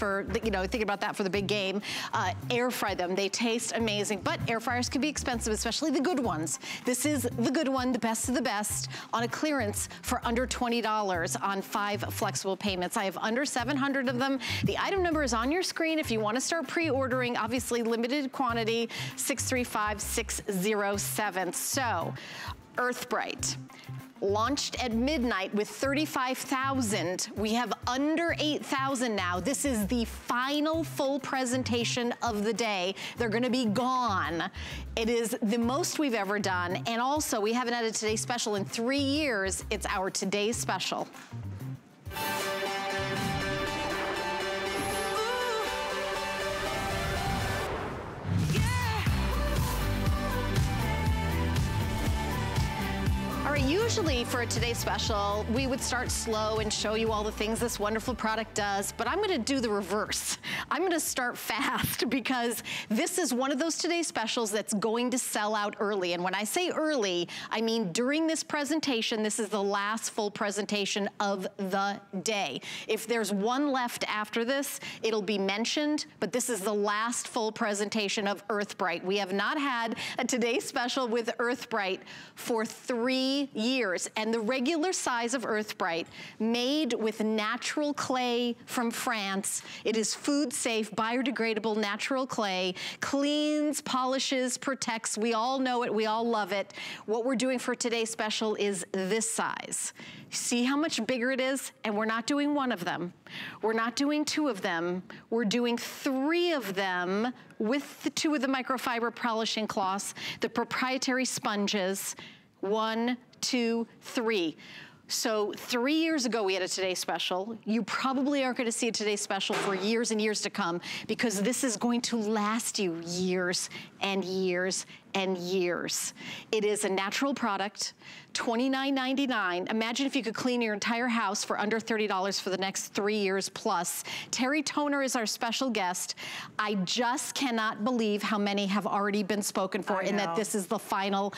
for, you know, thinking about that for the big game. Air fry them. They taste amazing, but air fryers can be expensive, especially the good ones. This is the good one, the best of the best, on a clearance for under $20 on 5 flexible payments. I have under 700 of them. The item number is on your screen if you want to start pre-ordering. Obviously, limited quantity, 635607. So, Earthbright launched at midnight with 35,000. We have under 8,000 now. This is the final full presentation of the day. They're gonna be gone. It is the most we've ever done. And also, we haven't had a Today Special in 3 years. It's our Today Special. All right, usually for a Today Special, we would start slow and show you all the things this wonderful product does, but I'm gonna do the reverse. I'm gonna start fast because this is one of those Today Specials that's going to sell out early. And when I say early, I mean during this presentation, this is the last full presentation of the day. If there's one left after this, it'll be mentioned, but this is the last full presentation of Earthbright. We have not had a Today Special with Earthbright for 3 years, and the regular size of Earthbright, made with natural clay from France. It is food safe, biodegradable natural clay, cleans, polishes, protects. We all know it, we all love it. What we're doing for today's special is this size. See how much bigger it is? And we're not doing 1 of them. We're not doing 2 of them. We're doing 3 of them with the 2 of the microfiber polishing cloths, the proprietary sponges. 1, 2, 3. So 3 years ago, we had a Today Special. You probably aren't gonna see a Today Special for years and years to come because this is going to last you years and years and years. It is a natural product, $29.99. Imagine if you could clean your entire house for under $30 for the next 3 years plus. Terry Toner is our special guest. I just cannot believe how many have already been spoken for and that this is the final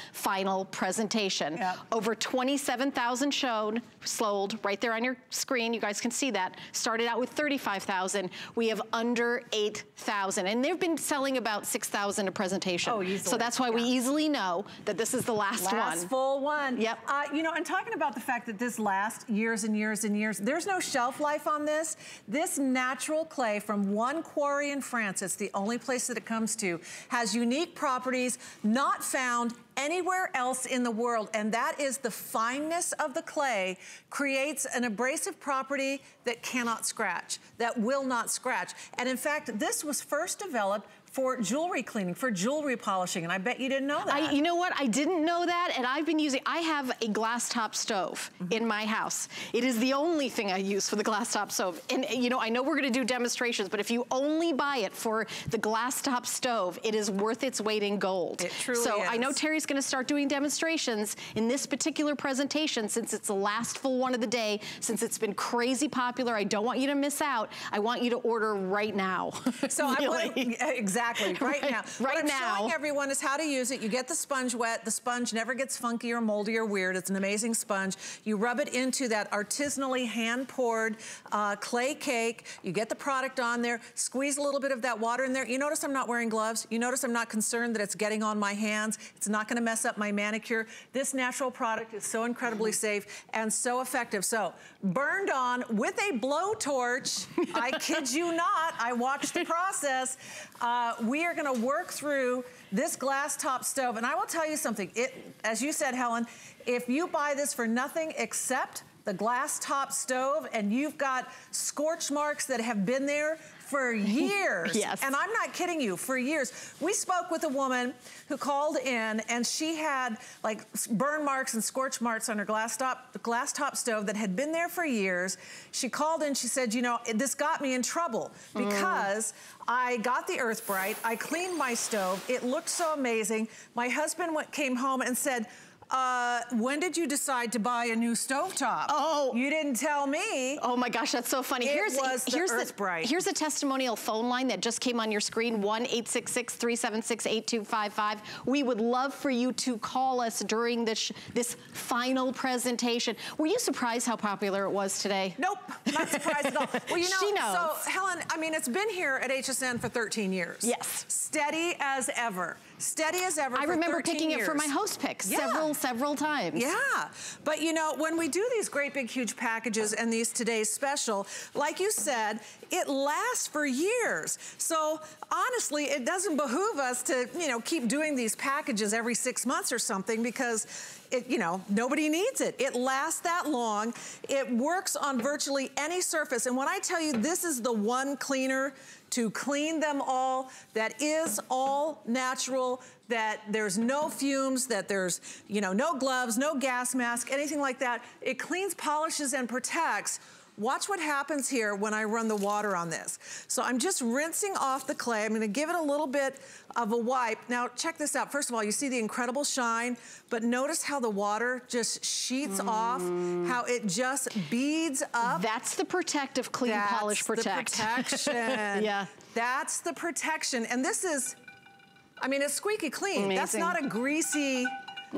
presentation. Yep. Over 27,000 sold right there on your screen. You guys can see that. Started out with 35,000. We have under 8,000. And they've been selling about 6,000 a presentation. Oh, easily. So that's why we easily know that this is the last one. Last full one. Yep. You know, and talking about the fact that this lasts years and years and years, there's no shelf life on this. This natural clay from one quarry in France, it's the only place that it comes to, has unique properties not found anywhere else in the world, and that is the fineness of the clay creates an abrasive property that cannot scratch, that will not scratch. And in fact, this was first developed for jewelry cleaning, for jewelry polishing, and I bet you didn't know that. You know what, I didn't know that, and I've been using, I have a glass top stove in my house. It is the only thing I use for the glass top stove. And you know, I know we're gonna do demonstrations, but if you only buy it for the glass top stove, it is worth its weight in gold. It truly is. So I know Terry's gonna start doing demonstrations in this particular presentation since it's the last full one of the day, since it's been crazy popular. I don't want you to miss out. I want you to order right now. So really. Exactly, right now. Right what now. I'm showing everyone is how to use it. You get the sponge wet. The sponge never gets funky or moldy or weird. It's an amazing sponge. You rub it into that artisanally hand-poured clay cake. You get the product on there. Squeeze a little bit of that water in there. You notice I'm not wearing gloves. You notice I'm not concerned that it's getting on my hands. It's not going to mess up my manicure. This natural product is so incredibly safe and so effective. So, burned on with a blowtorch. I kid you not. I watched the process. We are gonna work through this glass top stove, and I will tell you something, as you said, Helen, if you buy this for nothing except the glass top stove and you've got scorch marks that have been there for years. Yes. And I'm not kidding you, for years. We spoke with a woman who called in and she had like burn marks and scorch marks on her glass top stove that had been there for years. She called in, she said, you know, this got me in trouble because I got the Earthbright, I cleaned my stove, it looked so amazing. My husband came home and said, when did you decide to buy a new stovetop? Oh. You didn't tell me. Oh my gosh, that's so funny. Here's a testimonial phone line that just came on your screen, 1-866-376-8255. We would love for you to call us during this final presentation. Were you surprised how popular it was today? Nope, not surprised at all. Well, you know, she knows. So Helen, I mean, it's been here at HSN for 13 years. Yes. Steady as ever. Steady as ever. I remember picking it for my host picks several times. Yeah, but you know, when we do these great big huge packages and these today's special, like you said, it lasts for years. So honestly, it doesn't behoove us to, you know, keep doing these packages every 6 months or something, because it, you know, nobody needs it. It lasts that long. It works on virtually any surface. And when I tell you this is the one cleaner to clean them all, that is all natural, that there's no fumes, that there's, you know, no gloves, no gas mask, anything like that. It cleans, polishes, and protects. Watch what happens here when I run the water on this. So I'm just rinsing off the clay. I'm gonna give it a little bit of a wipe. Now check this out. First of all, you see the incredible shine, but notice how the water just sheets off, how it just beads up. That's the protective clean polish protect. That's the protection. Yeah. That's the protection. And this is, I mean, it's squeaky clean. Amazing. That's not a greasy,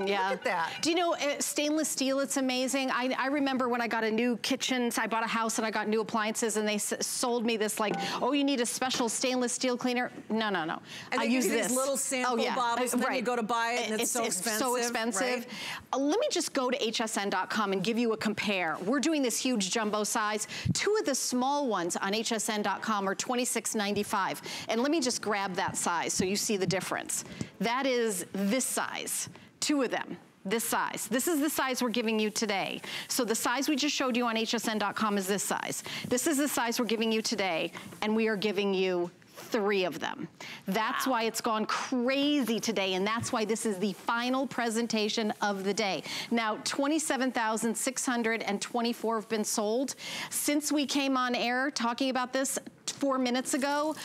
yeah. Look at that. Do you know, stainless steel, it's amazing. I remember when I got a new kitchen, so I bought a house and I got new appliances, and they sold me this like, oh, you need a special stainless steel cleaner. No, no, no. And I use these little sample bottles, and then you go to buy it, and it's so expensive. So expensive. Right? Let me just go to hsn.com and give you a compare. We're doing this huge jumbo size. Two of the small ones on hsn.com are $26.95. And let me just grab that size so you see the difference. That is this size. Two of them, this size. This is the size we're giving you today. So the size we just showed you on hsn.com is this size. This is the size we're giving you today, and we are giving you 3 of them. That's why it's gone crazy today, and that's why this is the final presentation of the day. Now, 27,624 have been sold. Since we came on air talking about this 4 minutes ago,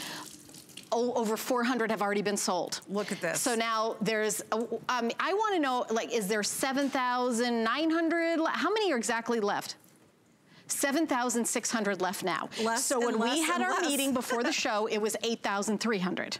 over 400 have already been sold. Look at this. So now there's, I wanna know, like, is there 7,900? How many are exactly left? 7,600 left now. So when we had our meeting before the show, it was 8,300.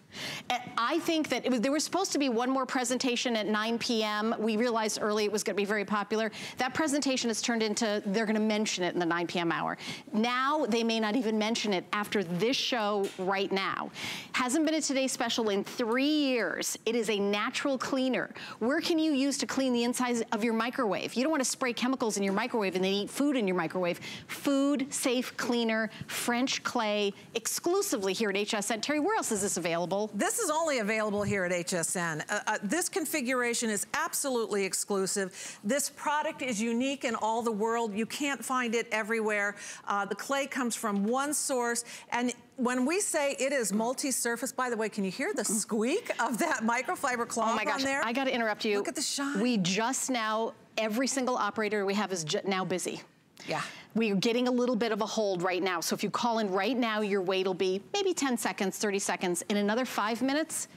I think that there was supposed to be one more presentation at 9 p.m. We realized early it was going to be very popular. That presentation has turned into, they're going to mention it in the 9 p.m. hour. Now they may not even mention it after this show right now. Hasn't been a Today Special in 3 years. It is a natural cleaner. Where can you use to clean the insides of your microwave? You don't want to spray chemicals in your microwave and then eat food in your microwave. Food safe cleaner, French clay, exclusively here at HSN. Terry, where else is this available? This is only available here at HSN. This configuration is absolutely exclusive. This product is unique in all the world. You can't find it everywhere. The clay comes from one source, and when we say it is multi-surface, by the way, can you hear the squeak of that microfiber cloth on there? I gotta interrupt you. Look at the shine. We just now, every single operator we have is now busy. Yeah. We're getting a little bit of a hold right now. So if you call in right now, your wait will be maybe 10 seconds, 30 seconds. In another 5 minutes,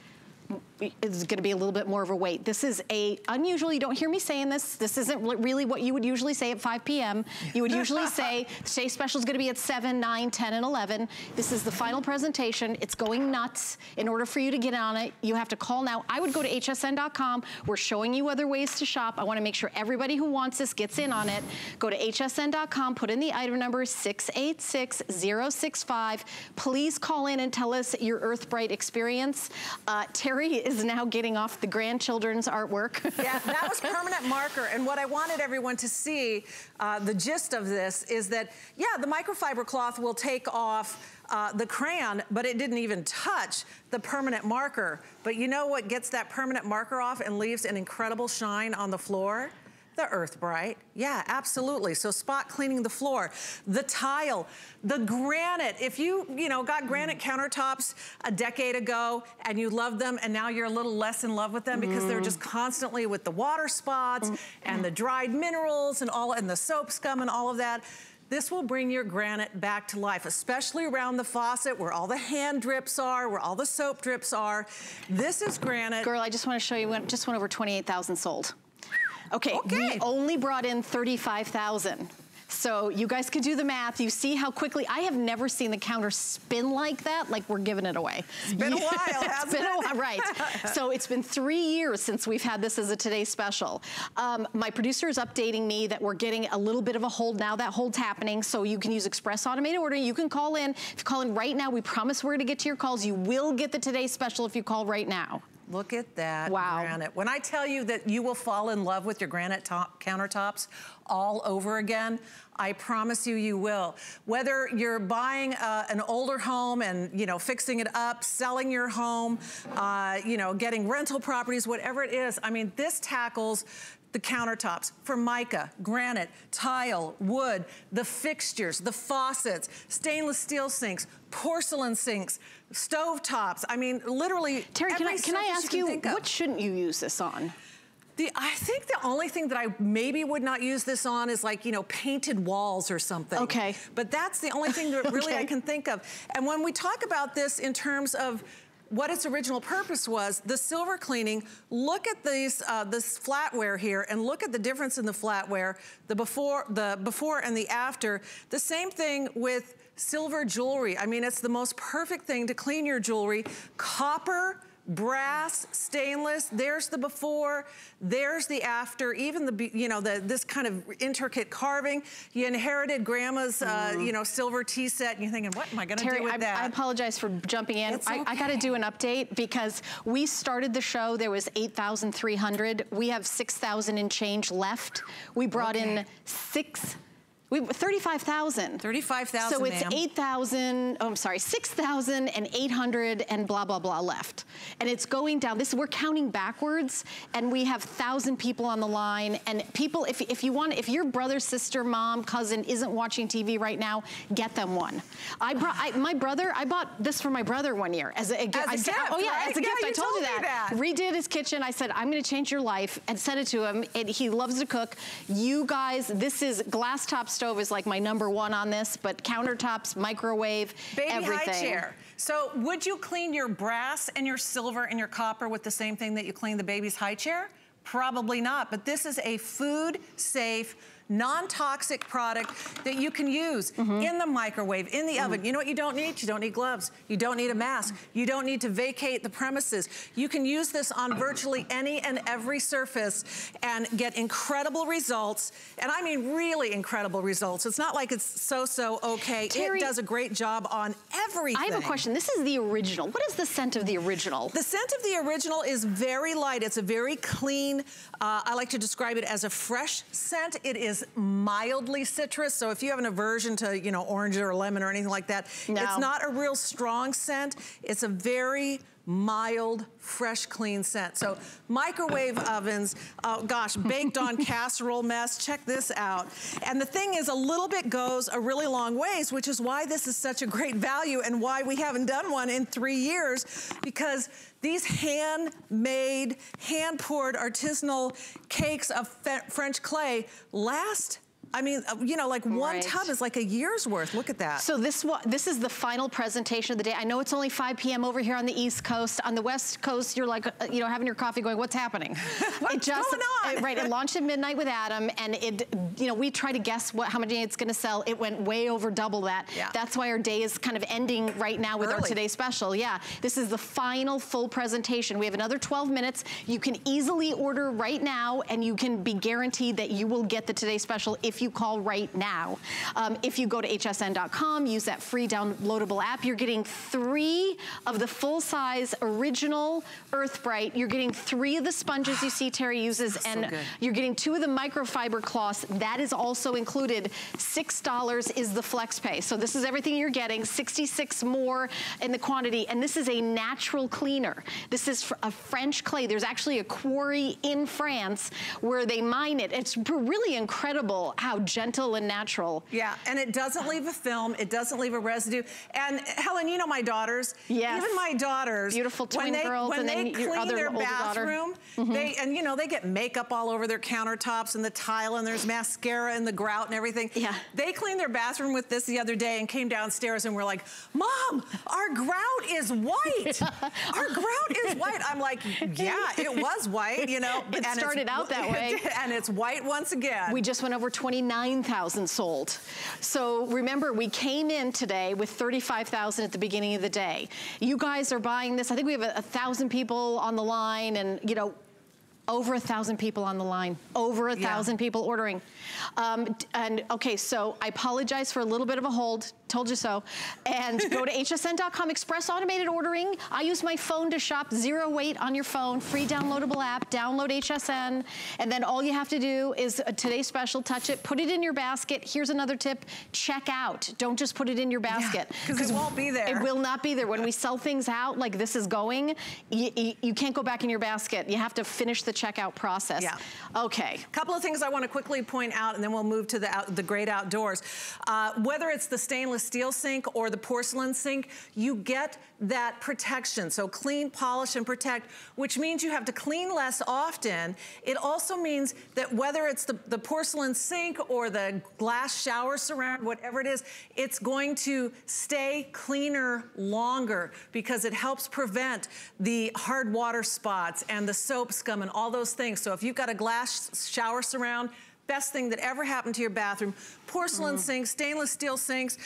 it's gonna be a little bit more of a wait. This is unusual, you don't hear me saying this. This isn't really what you would usually say at 5 p.m. You would usually say, Today Special is gonna be at 7, 9, 10, and 11. This is the final presentation. It's going nuts. In order for you to get on it, you have to call now. I would go to hsn.com. We're showing you other ways to shop. I wanna make sure everybody who wants this gets in on it. Go to hsn.com, put in the item number 686065. Please call in and tell us your Earth Bright experience. Terry is now getting off the grandchildren's artwork. Yeah, that was permanent marker. And what I wanted everyone to see, the gist of this is that, yeah, the microfiber cloth will take off the crayon, but it didn't even touch the permanent marker. But you know what gets that permanent marker off and leaves an incredible shine on the floor? The Earth Bright. Yeah, absolutely. So spot cleaning the floor, the tile, the granite. If you got granite countertops a decade ago and you loved them and now you're a little less in love with them because they're just constantly with the water spots and the dried minerals and the soap scum and all of that, this will bring your granite back to life, especially around the faucet where all the hand drips are, where all the soap drips are. This is granite. Girl, I just want to show you, just went over 28,000 sold. Okay, we only brought in 35,000. So you guys could do the math. You see how quickly, I have never seen the counter spin like that, like we're giving it away. It's been a while, hasn't it? It's been a while, right. So it's been 3 years since we've had this as a Today Special. My producer is updating me that we're getting a little bit of a hold now. That hold's happening, so you can use express automated ordering. You can call in. If you call in right now, we promise we're gonna get to your calls. You will get the Today Special if you call right now. Look at that granite. When I tell you that you will fall in love with your granite countertops all over again, I promise you, you will. Whether you're buying an older home and, you know, fixing it up, selling your home, you know, getting rental properties, whatever it is, I mean, this tackles the countertops, Formica, granite, tile, wood, the fixtures, the faucets, stainless steel sinks, porcelain sinks, stove tops. I mean, literally, Terry, can I ask you, what shouldn't you use this on? I think the only thing that I maybe would not use this on is like, you know, painted walls or something. Okay. But that's the only thing that really I can think of. And when we talk about this in terms of what its original purpose was, the silver cleaning, look at these, this flatware here and look at the difference in the flatware, the before and the after. The same thing with silver jewelry. I mean, it's the most perfect thing to clean your jewelry. Copper, brass, stainless, there's the before, there's the after, even the, you know, this kind of intricate carving. You inherited grandma's, you know, silver tea set and you're thinking, what am I gonna do with that? I apologize for jumping in. It's okay. I gotta do an update because we started the show, there was 8,300. We have 6,000 and change left. We brought in 35,000. 35,000, so it's 8,000, oh, I'm sorry, 6,800 and blah, blah, blah left. And it's going down. We're counting backwards and we have 1,000 people on the line. And people, if you want, if your brother, sister, mom, cousin isn't watching TV right now, get them one. I bought this for my brother one year as a gift. As a gift, oh yeah, right? as a gift, I told you that. Redid his kitchen. I said, I'm gonna change your life and sent it to him. And he loves to cook. You guys, this is glass top stove is like my #1 on this, but countertops, microwave, baby everything. high chair. So would you clean your brass and your silver and your copper with the same thing that you clean the baby's high chair? Probably not, but this is a food safe, non-toxic product that you can use in the microwave, in the oven. You know what you don't need? You don't need gloves. You don't need a mask. You don't need to vacate the premises. You can use this on virtually any and every surface and get incredible results. And I mean really incredible results. It's not like it's so-so okay. Terry, it does a great job on everything. I have a question. This is the original. What is the scent of the original? The scent of the original is very light. It's a very clean, I like to describe it as a fresh scent. It is mildly citrus, so if you have an aversion to, you know, orange or lemon or anything like that, it's not a real strong scent. It's a very mild, fresh, clean scent. So microwave ovens, gosh, baked on casserole mess, check this out. And the thing is, a little bit goes a really long ways, which is why this is such a great value and why we haven't done one in 3 years, because these handmade, hand-poured artisanal cakes of French clay last, I mean, you know, like one tub is like a year's worth. Look at that. So this is the final presentation of the day. I know it's only 5 p.m. over here on the East Coast. On the West Coast, you're like, you know, having your coffee going, what's happening? What's going on? Right, it launched at midnight with Adam, and it, you know, we try to guess how many it's gonna sell. It went way over double that. Yeah. That's why our day is kind of ending right now with our Today Special. Yeah, this is the final full presentation. We have another 12 minutes. You can easily order right now, and you can be guaranteed that you will get the Today Special if you call right now. If you go to hsn.com, use that free downloadable app, you're getting 3 of the full-size original Earth Bright. You're getting 3 of the sponges you see Terry uses, and you're getting 2 of the microfiber cloths. That is also included. $6 is the flex pay. So this is everything you're getting, 66 more in the quantity, and this is a natural cleaner. This is a French clay. There's actually a quarry in France where they mine it. It's really incredible how gentle and natural. Yeah, and it doesn't leave a film. It doesn't leave a residue. And Helen, you know my daughters. Yes. Even my daughters. Beautiful twin girls, when and they then your clean other their older bathroom, you know, they get makeup all over their countertops and the tile, and there's mascara and the grout and everything. Yeah. They cleaned their bathroom with this the other day and came downstairs and were like, Mom, our grout is white. Our grout is white. I'm like, yeah, it was white, you know. It started out that way. And it's white once again. We just went over 29,000 sold. So remember, we came in today with 35,000 at the beginning of the day. You guys are buying this. I think we have 1,000 people on the line, and you know, over 1,000 people on the line, over 1,000 people ordering. And okay, so I apologize for a little bit of a hold, told you so. And go to hsn.com, express automated ordering. I use my phone to shop, 0 wait on your phone, free downloadable app, download HSN. And then all you have to do is today's special, touch it, put it in your basket. Here's another tip, check out. Don't just put it in your basket. Because it won't be there. It will not be there. When we sell things out like this is going, you can't go back in your basket. You have to finish the checkout process. Yeah. Okay. A couple of things I want to quickly point out, and then we'll move to the great outdoors. Whether it's the stainless steel sink or the porcelain sink, you get that protection. So clean, polish, and protect, which means you have to clean less often. It also means that whether it's the porcelain sink or the glass shower surround, whatever it is, it's going to stay cleaner longer because it helps prevent the hard water spots and the soap scum and all those things. So if you've got a glass shower surround, best thing that ever happened to your bathroom. Porcelain sinks, stainless steel sinks,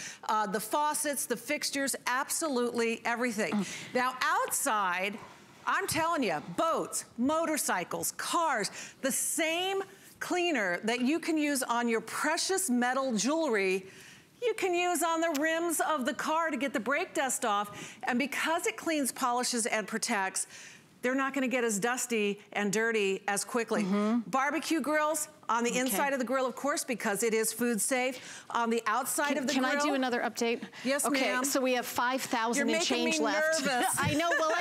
the faucets, the fixtures, absolutely everything. Now outside, I'm telling you, boats, motorcycles, cars, the same cleaner that you can use on your precious metal jewelry, you can use on the rims of the car to get the brake dust off. And because it cleans, polishes, and protects, they're not gonna get as dusty and dirty as quickly. Barbecue grills, on the inside of the grill, of course, because it is food safe. On the outside of the grill. Can I do another update? Yes, ma'am. Okay, so we have 5,000 and change left. Nervous. I know, well,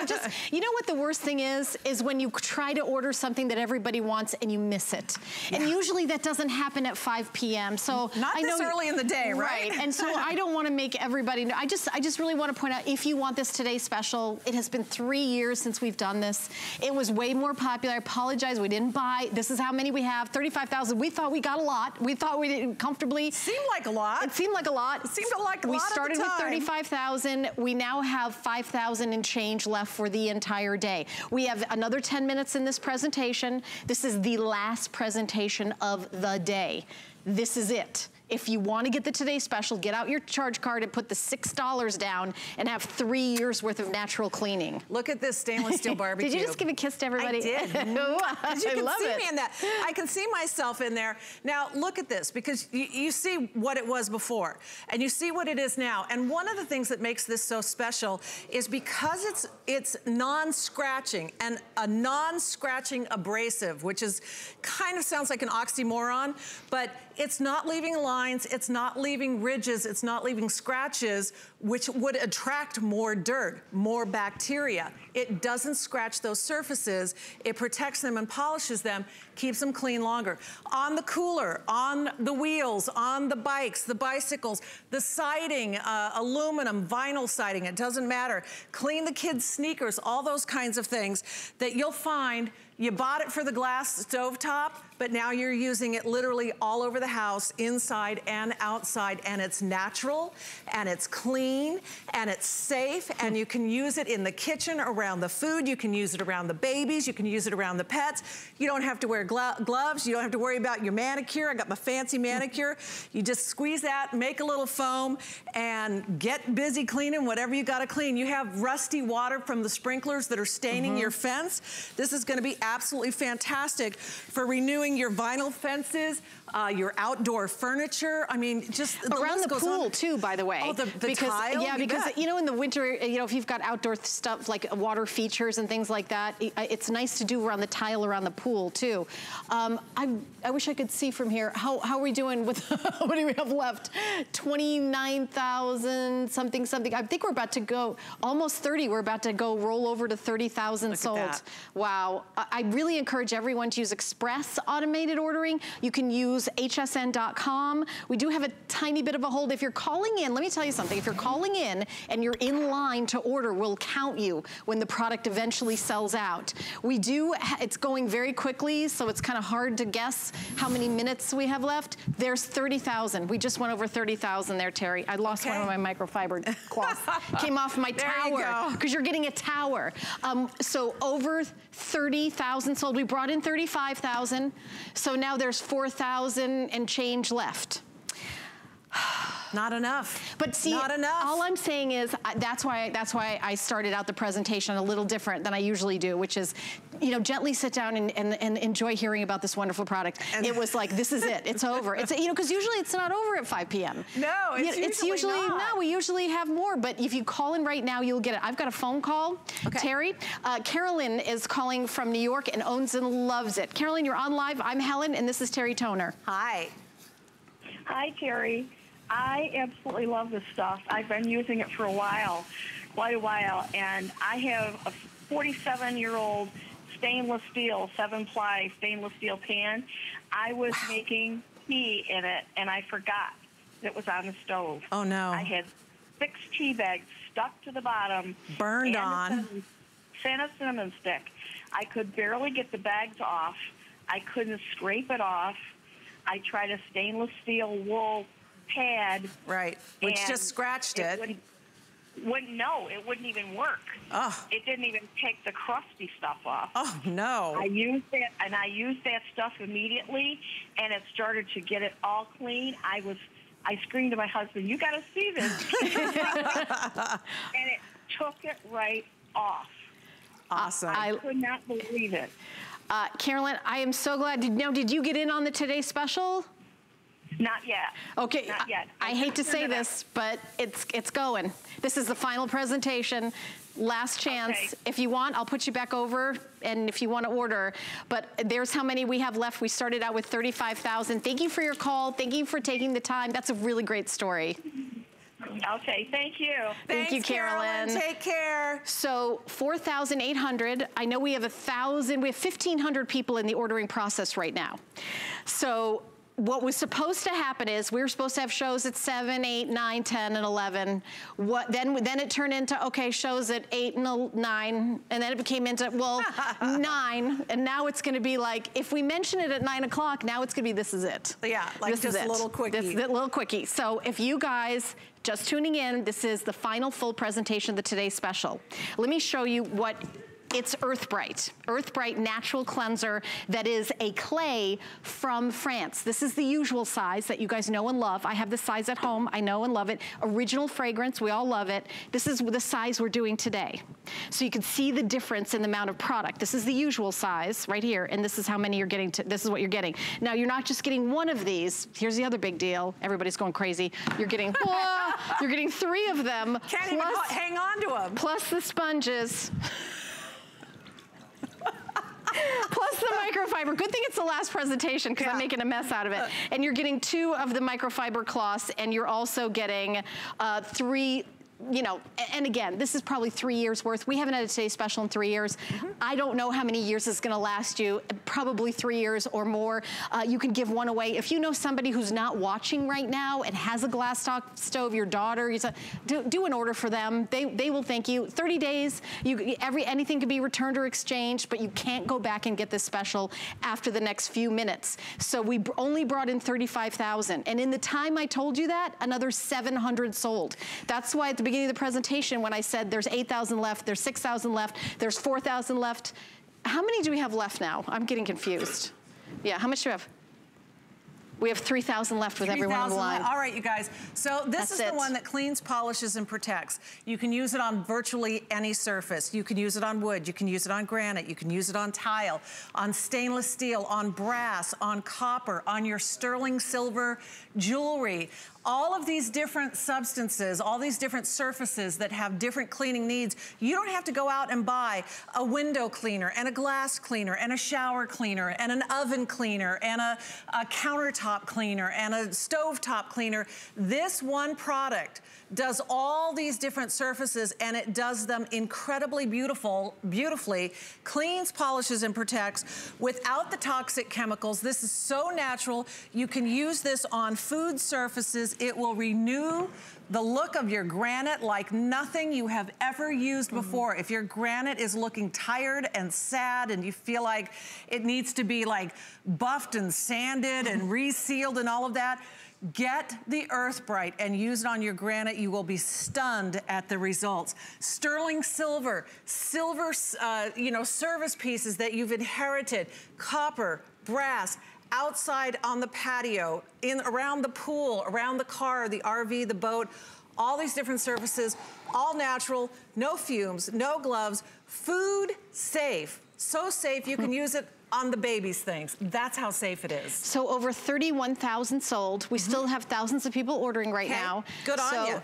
you know what the worst thing is when you try to order something that everybody wants and you miss it. And usually that doesn't happen at 5 p.m. So not this early in the day, right? And so I don't want to make everybody know. I just really want to point out, if you want this Today Special, it has been 3 years since we've done this. It was way more popular. I apologize, we didn't buy. This is how many we have, 35,000. We thought we got a lot. We thought we did comfortably. Seemed like a lot. It seemed like a lot. It seemed like a lot. We started with 35,000. We now have 5,000 and change left for the entire day. We have another 10 minutes in this presentation. This is the last presentation of the day. This is it. If you want to get the Today Special, get out your charge card and put the $6 down and have 3 years worth of natural cleaning. Look at this stainless steel barbecue. Did you just give a kiss to everybody? I did. I love it. Me in that. I can see myself in there. Now look at this, because you see what it was before and you see what it is now. And one of the things that makes this so special is because it's non-scratching, and a non-scratching abrasive, which is kind of sounds like an oxymoron, but it's not leaving lines, it's not leaving ridges, it's not leaving scratches, which would attract more dirt, more bacteria. It doesn't scratch those surfaces. It protects them and polishes them, keeps them clean longer. On the cooler, on the wheels, on the bikes, the bicycles, the siding, aluminum, vinyl siding, it doesn't matter. Clean the kids' sneakers, all those kinds of things that you'll find. You bought it for the glass stovetop, but now you're using it literally all over the house, inside and outside, and it's natural, and it's clean, and it's safe, and you can use it in the kitchen, around the food, you can use it around the babies, you can use it around the pets. You don't have to wear gloves, you don't have to worry about your manicure. I got my fancy manicure. You just squeeze that, make a little foam, and get busy cleaning whatever you gotta clean. You have rusty water from the sprinklers that are staining your fence. This is gonna be absolutely fantastic for renewing your vinyl fences, your outdoor furniture. I mean, just around the pool too, by the way. Oh, the tile? Yeah, because you know, in the winter, you know, if you've got outdoor stuff like water features and things like that, it's nice to do around the tile around the pool too. I wish I could see from here. How are we doing with what do we have left? 29,000 something. I think we're about to go almost 30. We're about to go roll over to 30,000 sold. Wow. I really encourage everyone to use express automated ordering. You can use hsn.com. We do have a tiny bit of a hold. If you're calling in, let me tell you something. If you're calling in and you're in line to order, we'll count you when the product eventually sells out. We do, it's going very quickly, so it's kind of hard to guess how many minutes we have left. There's 30,000. We just went over 30,000 there, Terry. I lost one of my microfiber cloths. Came off my tower, because you're getting a tower. So over 30,000 sold. We brought in 35,000. So now there's 4,000 and change left. Not enough. But see, not enough. All I'm saying is that's why I started out the presentation a little different than I usually do, which is, you know, gently sit down and enjoy hearing about this wonderful product. And it was like, this is it. It's over. It's, you know, because usually it's not over at 5 p.m. No, it's usually not. No, we usually have more. But if you call in right now, you'll get it. I've got a phone call. Okay. Terry, Carolyn is calling from New York and owns and loves it. Carolyn, you're on live. I'm Helen, and this is Terry Toner. Hi. Hi, Terry. I absolutely love this stuff. I've been using it for a while, quite a while, and I have a 47-year-old stainless steel, 7-ply stainless steel pan. I was making tea in it, and I forgot it was on the stove. Oh, no. I had 6 tea bags stuck to the bottom. Burned on. And a cinnamon stick. I could barely get the bags off. I couldn't scrape it off. I tried a stainless steel wool pad. Right, which just scratched it. No, it wouldn't even work. Oh. It didn't even take the crusty stuff off. Oh, no. I used that stuff immediately, and it started to get it all clean. I screamed to my husband, "You got to see this." And it took it right off. Awesome. I could not believe it. Carolyn, I am so glad. Did you get in on the Today Special? Not yet. Okay, not yet. I hate to say this, but it's going. This is the final presentation, last chance. Okay. If you want, I'll put you back over, and if you want to order. But there's how many we have left. We started out with 35,000. Thank you for your call. Thank you for taking the time. That's a really great story. Okay, thank you. Thank you, Carolyn. Take care. So 4,800. I know we have 1,000. We have 1,500 people in the ordering process right now. So what was supposed to happen is we were supposed to have shows at 7, 8, 9, 10, and 11. Then it turned into, okay, shows at 8 and 9, and then it became into, well, 9, and now it's gonna be like, if we mention it at 9 o'clock, now it's gonna be, this is it. Yeah, like this just a little quickie. This little quickie. So if you guys, just tuning in, this is the final full presentation of the Today Special. Let me show you what it's Earth Bright Natural Cleanser that is a clay from France. This is the usual size that you guys know and love. I have the size at home. I know and love it. Original fragrance. We all love it. This is the size we're doing today. So you can see the difference in the amount of product. This is the usual size right here, and this is how many you're getting. This is what you're getting. Now, you're not just getting one of these. Here's the other big deal. Everybody's going crazy. You're getting, you're getting 3 of them. Can't even hang on to them. Plus the sponges. Plus the microfiber. Good thing it's the last presentation because I'm making a mess out of it. And you're getting 2 of the microfiber cloths, and you're also getting 3, you know, and again, this is probably 3 years worth. We haven't had a Today Special in 3 years. I don't know how many years it's gonna last you, probably 3 years or more. You can give one away. If you know somebody who's not watching right now and has a glass top stove, your daughter, do an order for them. They will thank you. 30 days, anything can be returned or exchanged, but you can't go back and get this special after the next few minutes. So we only brought in 35,000. And in the time I told you that, another 700 sold. That's why at the beginning of the presentation when I said there's 8,000 left, there's 6,000 left, there's 4,000 left. How many do we have left now? I'm getting confused. Yeah, how much do we have? We have 3,000 left with everyone on the line. All right, you guys. So this is the one that cleans, polishes, and protects. You can use it on virtually any surface. You can use it on wood. You can use it on granite. You can use it on tile, on stainless steel, on brass, on copper, on your sterling silver jewelry. all of these different substances, all these different surfaces that have different cleaning needs. You don't have to go out and buy a window cleaner and a glass cleaner and a shower cleaner and an oven cleaner and a countertop cleaner and a stovetop cleaner. This one product does all these different surfaces, and it does them incredibly beautifully, cleans, polishes, and protects without the toxic chemicals. This is so natural. You can use this on food surfaces. It will renew the look of your granite like nothing you have ever used before. If your granite is looking tired and sad and you feel like it needs to be like buffed and sanded and resealed and all of that, get the Earth Bright and use it on your granite. You will be stunned at the results. Sterling silver, you know, service pieces that you've inherited, copper, brass, outside on the patio, around the pool, around the car, the RV, the boat, all these different surfaces, all natural, no fumes, no gloves, food safe. So safe you can use it on the baby's things. That's how safe it is. So over 31,000 sold. We still have thousands of people ordering right now. Good on you.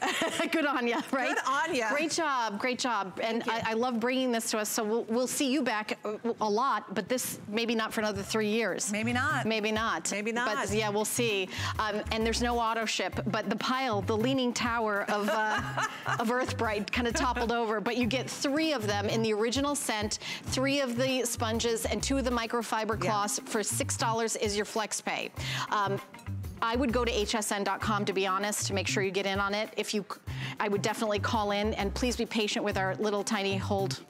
Good on you, right? Good on you. Great job, great job. And I love bringing this to us. So we'll see you back a lot, but this maybe not for another 3 years. Maybe not. Maybe not. Maybe not. But yeah, we'll see. And there's no auto ship, but the pile, the leaning tower of Earth Bright kind of toppled over. But you get 3 of them in the original scent, 3 of the sponges, and 2 of the microfiber cloths. For $6 is your flex pay. I would go to hsn.com, to be honest, to make sure you get in on it. I would definitely call in, and please be patient with our little tiny hold.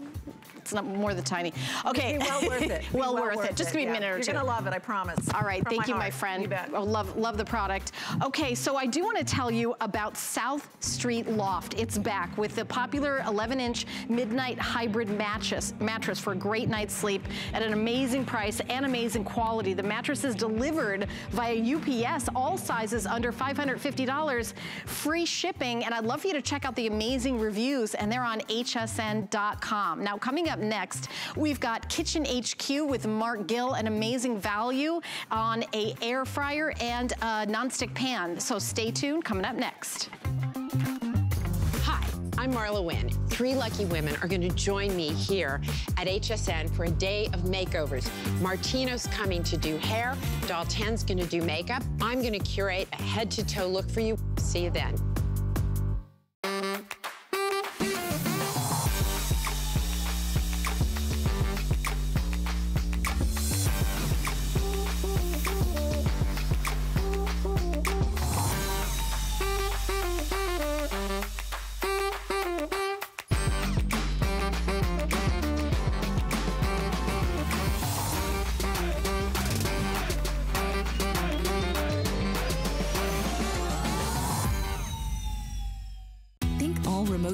It's not more than tiny. Okay. Be well worth it. well worth it. Just give me a minute or two. You're gonna love it, I promise. All right, thank you, my friend. You bet. Oh, love the product. Okay, so I do want to tell you about South Street Loft. It's back with the popular 11-inch midnight hybrid mattress for a great night's sleep at an amazing price and amazing quality. The mattress is delivered via UPS, all sizes under $550, free shipping, and I'd love for you to check out the amazing reviews, and they're on hsn.com. Now, coming up next, we've got Kitchen HQ with Mark Gill, an amazing value on a air fryer and a nonstick pan. So stay tuned, coming up next. Hi, I'm Marla Wynn. 3 lucky women are going to join me here at HSN for a day of makeovers. Martino's coming to do hair. Doll 10's going to do makeup. I'm going to curate a head-to-toe look for you. See you then.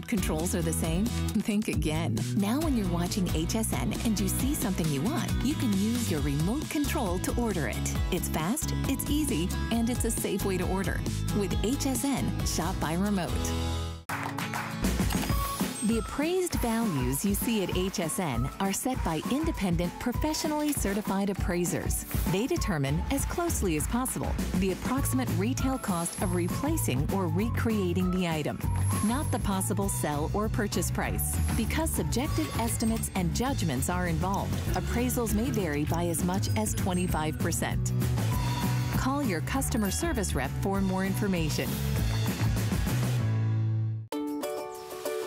Controls are the same? Think again. Now when you're watching HSN and you see something you want, you can use your remote control to order it. It's fast, it's easy, and it's a safe way to order. With HSN, shop by remote. The appraised values you see at HSN are set by independent, professionally certified appraisers. They determine, as closely as possible, the approximate retail cost of replacing or recreating the item, not the possible sell or purchase price. Because subjective estimates and judgments are involved, appraisals may vary by as much as 25%. Call your customer service rep for more information.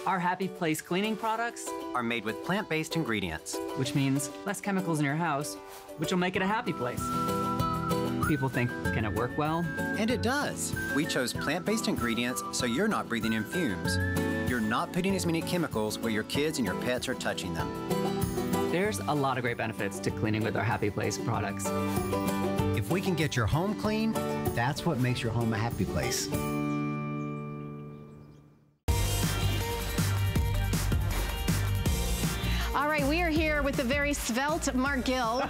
Our Happy Place cleaning products are made with plant-based ingredients, which means less chemicals in your house, which will make it a happy place. People think, can it work well? And it does. We chose plant-based ingredients so you're not breathing in fumes. You're not putting as many chemicals where your kids and your pets are touching them. There's a lot of great benefits to cleaning with our Happy Place products. If we can get your home clean, that's what makes your home a happy place. All right, we are here with the very svelte Mark Gill,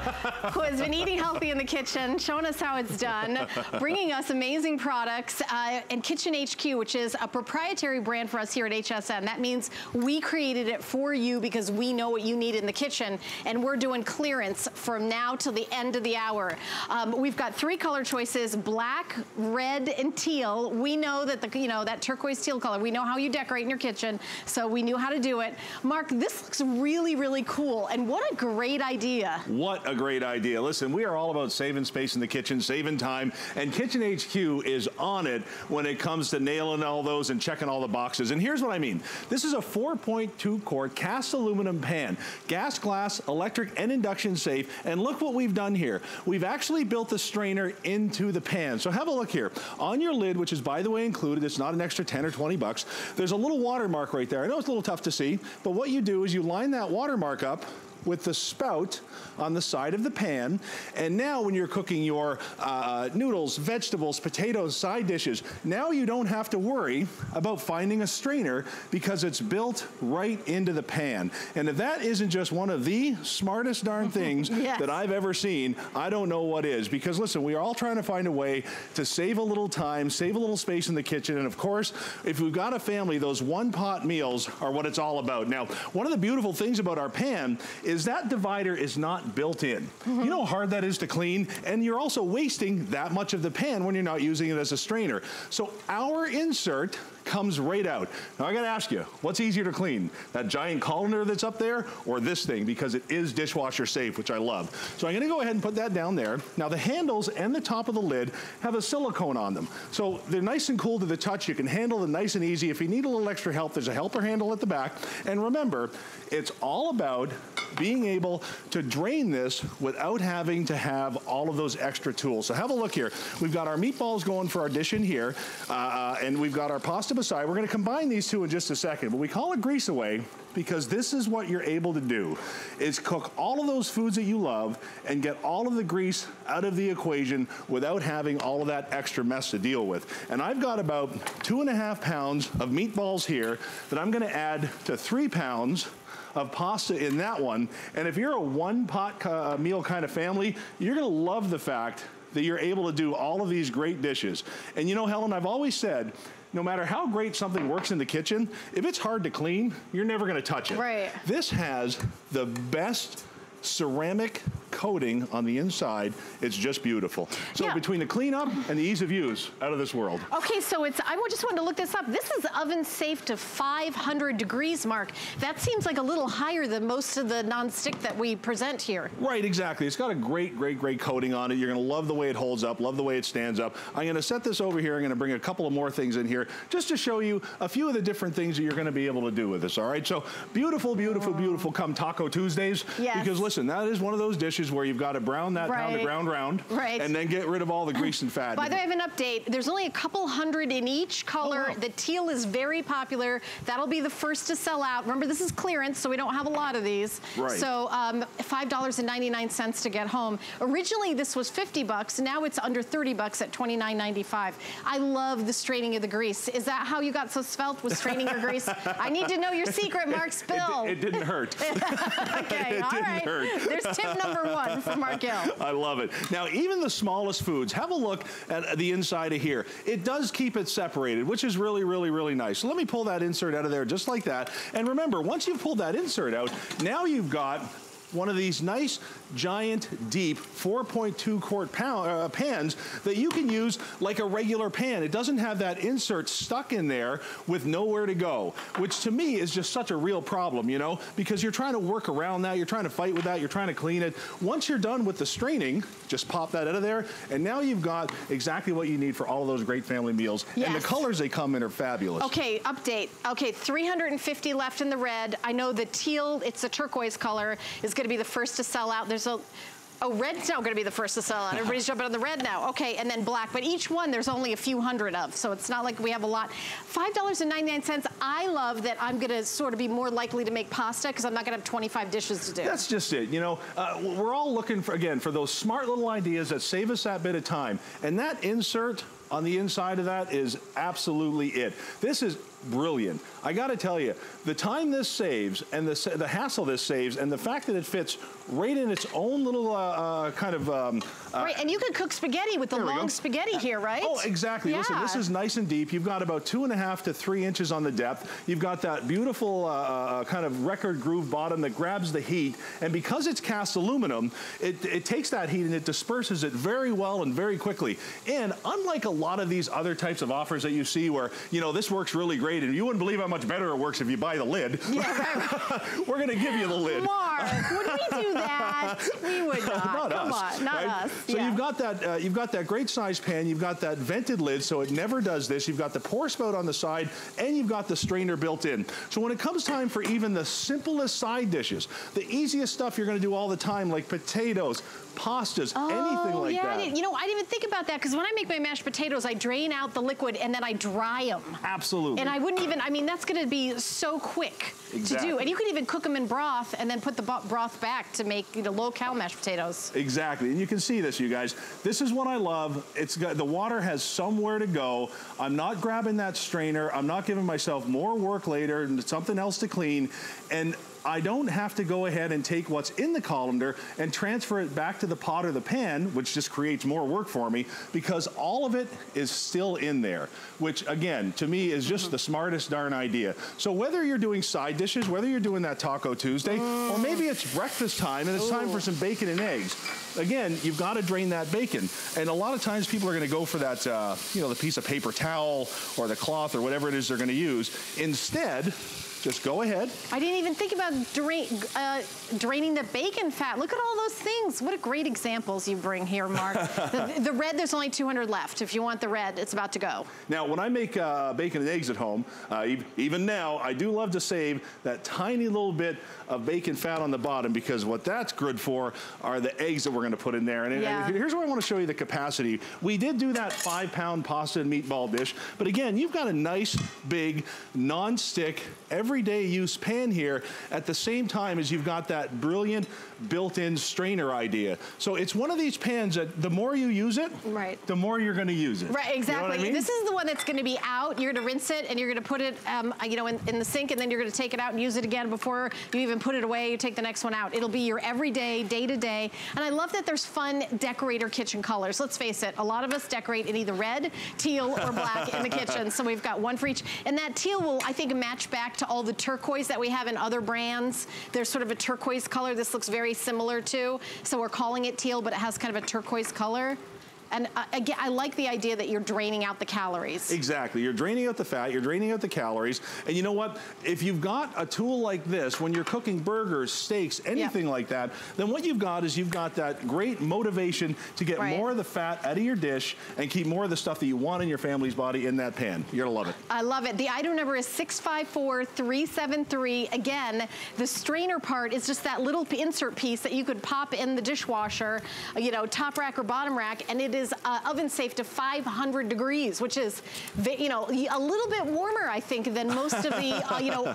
who has been eating healthy in the kitchen, showing us how it's done, bringing us amazing products, and Kitchen HQ, which is a proprietary brand for us here at HSN. That means we created it for you because we know what you need in the kitchen, and we're doing clearance from now till the end of the hour. We've got 3 color choices: black, red, and teal. We know that that turquoise teal color, we know how you decorate in your kitchen, so we knew how to do it. Mark, this looks really, really cool, and what a great idea. What a great idea. Listen, we are all about saving space in the kitchen, saving time, and Kitchen HQ is on it when it comes to nailing all those and checking all the boxes. And here's what I mean. This is a 4.2 quart cast aluminum pan, gas, glass, electric, and induction safe, and look what we've done here. We've actually built the strainer into the pan. So have a look here. On your lid, which is by the way included, it's not an extra 10 or 20 bucks, there's a little watermark right there. I know it's a little tough to see, but what you do is you line that watermark up with the spout on the side of the pan, and now when you're cooking your noodles, vegetables, potatoes, side dishes, now you don't have to worry about finding a strainer because it's built right into the pan. And if that isn't just one of the smartest darn things yes. that I've ever seen, I don't know what is. Because listen, we are all trying to find a way to save a little time, save a little space in the kitchen, and of course, if we've got a family, those one-pot meals are what it's all about. Now, one of the beautiful things about our pan is that divider is not built in. You know how hard that is to clean, and you're also wasting that much of the pan when you're not using it as a strainer. So our insert comes right out. Now I gotta ask you, what's easier to clean? That giant colander that's up there or this thing? Because it is dishwasher safe, which I love. So I'm gonna go ahead and put that down there. Now the handles and the top of the lid have a silicone on them. So they're nice and cool to the touch. You can handle them nice and easy. If you need a little extra help, there's a helper handle at the back. And remember, it's all about being able to drain this without having to have all of those extra tools. So have a look here. We've got our meatballs going for our dish in here, and we've got our pasta beside. We're gonna combine these two in just a second, but we call it grease away because this is what you're able to do, is cook all of those foods that you love and get all of the grease out of the equation without having all of that extra mess to deal with. And I've got about 2.5 pounds of meatballs here that I'm gonna add to 3 pounds of pasta in that one. And if you're a one-pot meal kind of family, you're gonna love the fact that you're able to do all of these great dishes. And you know, Helen, I've always said, no matter how great something works in the kitchen, if it's hard to clean, you're never gonna touch it. Right. This has the best ceramic coating on the inside. It's just beautiful. So yeah. Between the cleanup and the ease of use, out of this world. Okay, so it's, I just wanted to look this up. This is oven safe to 500 degrees, Mark. That seems like a little higher than most of the non-stick that we present here. Right, exactly. It's got a great, great, great coating on it. You're gonna love the way it holds up, love the way it stands up. I'm gonna set this over here. I'm gonna bring a couple of more things in here just to show you a few of the different things that you're gonna be able to do with this, all right? So beautiful, beautiful, beautiful come Taco Tuesdays. Yes. Because listen, that is one of those dishes where you've got to brown that pound of ground round, and then get rid of all the grease and fat. By the way, I have an update. There's only a couple hundred in each color. Oh, wow. The teal is very popular. That'll be the first to sell out. Remember, this is clearance, so we don't have a lot of these. Right. So $5.99 to get home. Originally, this was 50 bucks. Now it's under 30 bucks at $29.95. I love the straining of the grease. Is that how you got so svelte, with straining your grease? I need to know your secret, Mark. Spill. It didn't hurt. Okay, all right. There's tip number 1 from Mark Gill. I love it. Now, even the smallest foods, have a look at the inside of here. It does keep it separated, which is really, really, really nice. So let me pull that insert out of there just like that. And remember, once you've pulled that insert out, now you've got one of these nice, giant, deep 4.2 quart pans that you can use like a regular pan. It doesn't have that insert stuck in there with nowhere to go, which to me is just such a real problem, you know, because you're trying to work around that, you're trying to fight with that, you're trying to clean it. Once you're done with the straining, just pop that out of there, and now you've got exactly what you need for all of those great family meals. Yes. And the colors they come in are fabulous. Okay, update. Okay, 350 left in the red. I know the teal, it's a turquoise color, is going to be the first to sell out. There's a red's now going to be the first to sell out. Everybody's jumping on the red now. Okay, and then black. But each one, there's only a few hundred of, so it's not like we have a lot. $5.99. I love that I'm going to sort of be more likely to make pasta because I'm not going to have 25 dishes to do. That's just it. You know, we're all looking for, again, for those smart little ideas that save us that bit of time. And that insert on the inside of that is absolutely it. This is brilliant. I gotta tell you, the time this saves and the hassle this saves and the fact that it fits right in its own little right, and you could cook spaghetti with the long spaghetti here, right? Oh, exactly. Yeah. Listen, this is nice and deep. You've got about 2.5 to 3 inches on the depth. You've got that beautiful kind of record groove bottom that grabs the heat. And because it's cast aluminum, it takes that heat and it disperses it very well and very quickly. And unlike a lot of these other types of offers that you see where, you know, this works really great and you wouldn't believe how much better it works if you buy the lid. Yeah, We're going to give you the lid. Mark, would we do that? We would not. Not Come us, on, not right? us. So yeah. you've got that great size pan, you've got that vented lid so it never does this, you've got the pour spout on the side, and you've got the strainer built in. So when it comes time for even the simplest side dishes, the easiest stuff you're going to do all the time like potatoes, pastas, anything like that. I didn't even think about that because when I make my mashed potatoes, I drain out the liquid and then I dry them. Absolutely. And I wouldn't even, I mean, that's going to be so quick to do. And you could even cook them in broth and then put the broth back to make low-cal mashed potatoes. Exactly, and you can see this, you guys. This is what I love. It's got, the water has somewhere to go. I'm not grabbing that strainer. I'm not giving myself more work later and something else to clean. And I don't have to go ahead and take what's in the colander and transfer it back to the pot or the pan, which just creates more work for me because all of it is still in there, which again, to me is just the smartest darn idea. So whether you're doing side dishes, whether you're doing that Taco Tuesday, or maybe it's breakfast time and it's time for some bacon and eggs, again, you've got to drain that bacon. And a lot of times people are going to go for that, the piece of paper towel or the cloth or whatever it is they're going to use. Instead, just go ahead. I didn't even think about draining the bacon fat. Look at all those things. What a great examples you bring here, Mark. the red, there's only 200 left. If you want the red, it's about to go. Now, when I make bacon and eggs at home, even now, I do love to save that tiny little bit of bacon fat on the bottom because what that's good for are the eggs that we're going to put in there. And here's where I want to show you the capacity. We did do that 5-pound pasta and meatball dish, but again, you've got a nice, big, non-stick, everyday use pan here at the same time as you've got that brilliant built-in strainer idea. So it's one of these pans that the more you use it, the more you're going to use it. Right, exactly. You know what I mean? This is the one that's going to be out. You're going to rinse it and you're going to put it in the sink and then you're going to take it out and use it again before you even put it away. You take the next one out. It'll be your everyday, day-to-day. And I love that there's fun decorator kitchen colors. Let's face it, a lot of us decorate in either red, teal, or black in the kitchen. So we've got one for each. And that teal will, I think, match back to all the turquoise that we have in other brands. There's sort of a turquoise color. This looks very similar to. So we're calling it teal, but it has kind of a turquoise color. And again, I like the idea that you're draining out the calories. Exactly. You're draining out the fat, you're draining out the calories. And you know what? If you've got a tool like this, when you're cooking burgers, steaks, anything like that, then what you've got is you've got that great motivation to get more of the fat out of your dish and keep more of the stuff that you want in your family's body in that pan. You're gonna love it. I love it. The item number is 654373. Again, the strainer part is just that little insert piece that you could pop in the dishwasher, top rack or bottom rack, and it is oven safe to 500 degrees, which is, a little bit warmer, I think, than most of the,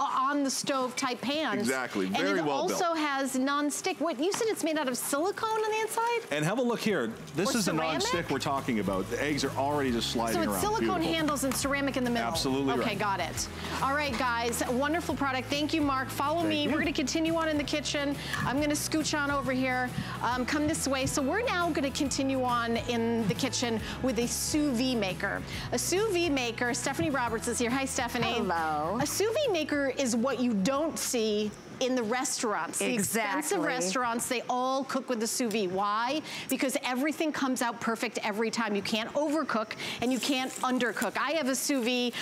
on the stove type pans. Exactly, very well built. And it also has non-stick. What, you said it's made out of silicone on the inside? And have a look here. This is the non-stick we're talking about. The eggs are already just sliding around. So it's silicone handles and ceramic in the middle. Absolutely right. Okay, got it. All right, guys, wonderful product. Thank you, Mark. Follow me. We're gonna continue on in the kitchen. I'm gonna scooch on over here. Come this way. So we're now gonna continue on in the kitchen with a sous vide maker. A sous vide maker, Stephanie Roberts is here. Hi, Stephanie. Hello. A sous vide maker is what you don't see in the restaurants. The expensive restaurants, they all cook with the sous vide. Why? Because everything comes out perfect every time. You can't overcook and you can't undercook. I have a sous vide.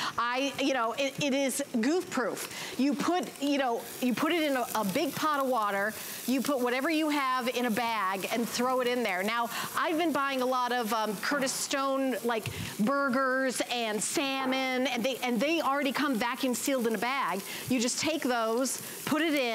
It is goof proof. You put it in a big pot of water. You put whatever you have in a bag and throw it in there. Now, I've been buying a lot of Curtis Stone like burgers and salmon, and they already come vacuum sealed in a bag. You just take those, put it in,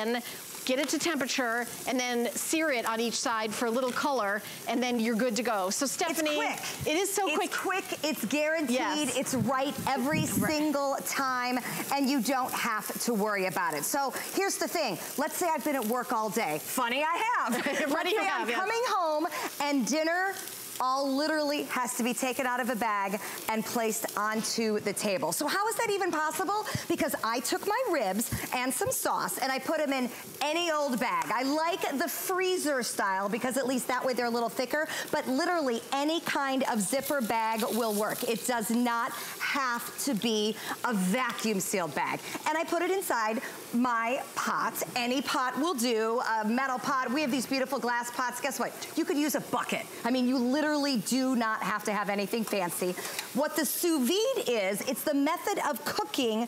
get it to temperature, and then sear it on each side for a little color, and then you're good to go. So Stephanie, it's quick. It is so quick. It's quick, it's guaranteed, it's right every single time, and you don't have to worry about it. So here's the thing. Let's say I've been at work all day. Funny I have. Let's say I'm coming home and dinner all literally has to be taken out of a bag and placed onto the table. So how is that even possible? Because I took my ribs and some sauce and I put them in any old bag. I like the freezer style because at least that way they're a little thicker, but literally any kind of zipper bag will work. It does not have to be a vacuum sealed bag. And I put it inside my pot. Any pot will do, a metal pot. We have these beautiful glass pots. Guess what? You could use a bucket. I mean, you literally do not have to have anything fancy. What the sous vide is, it's the method of cooking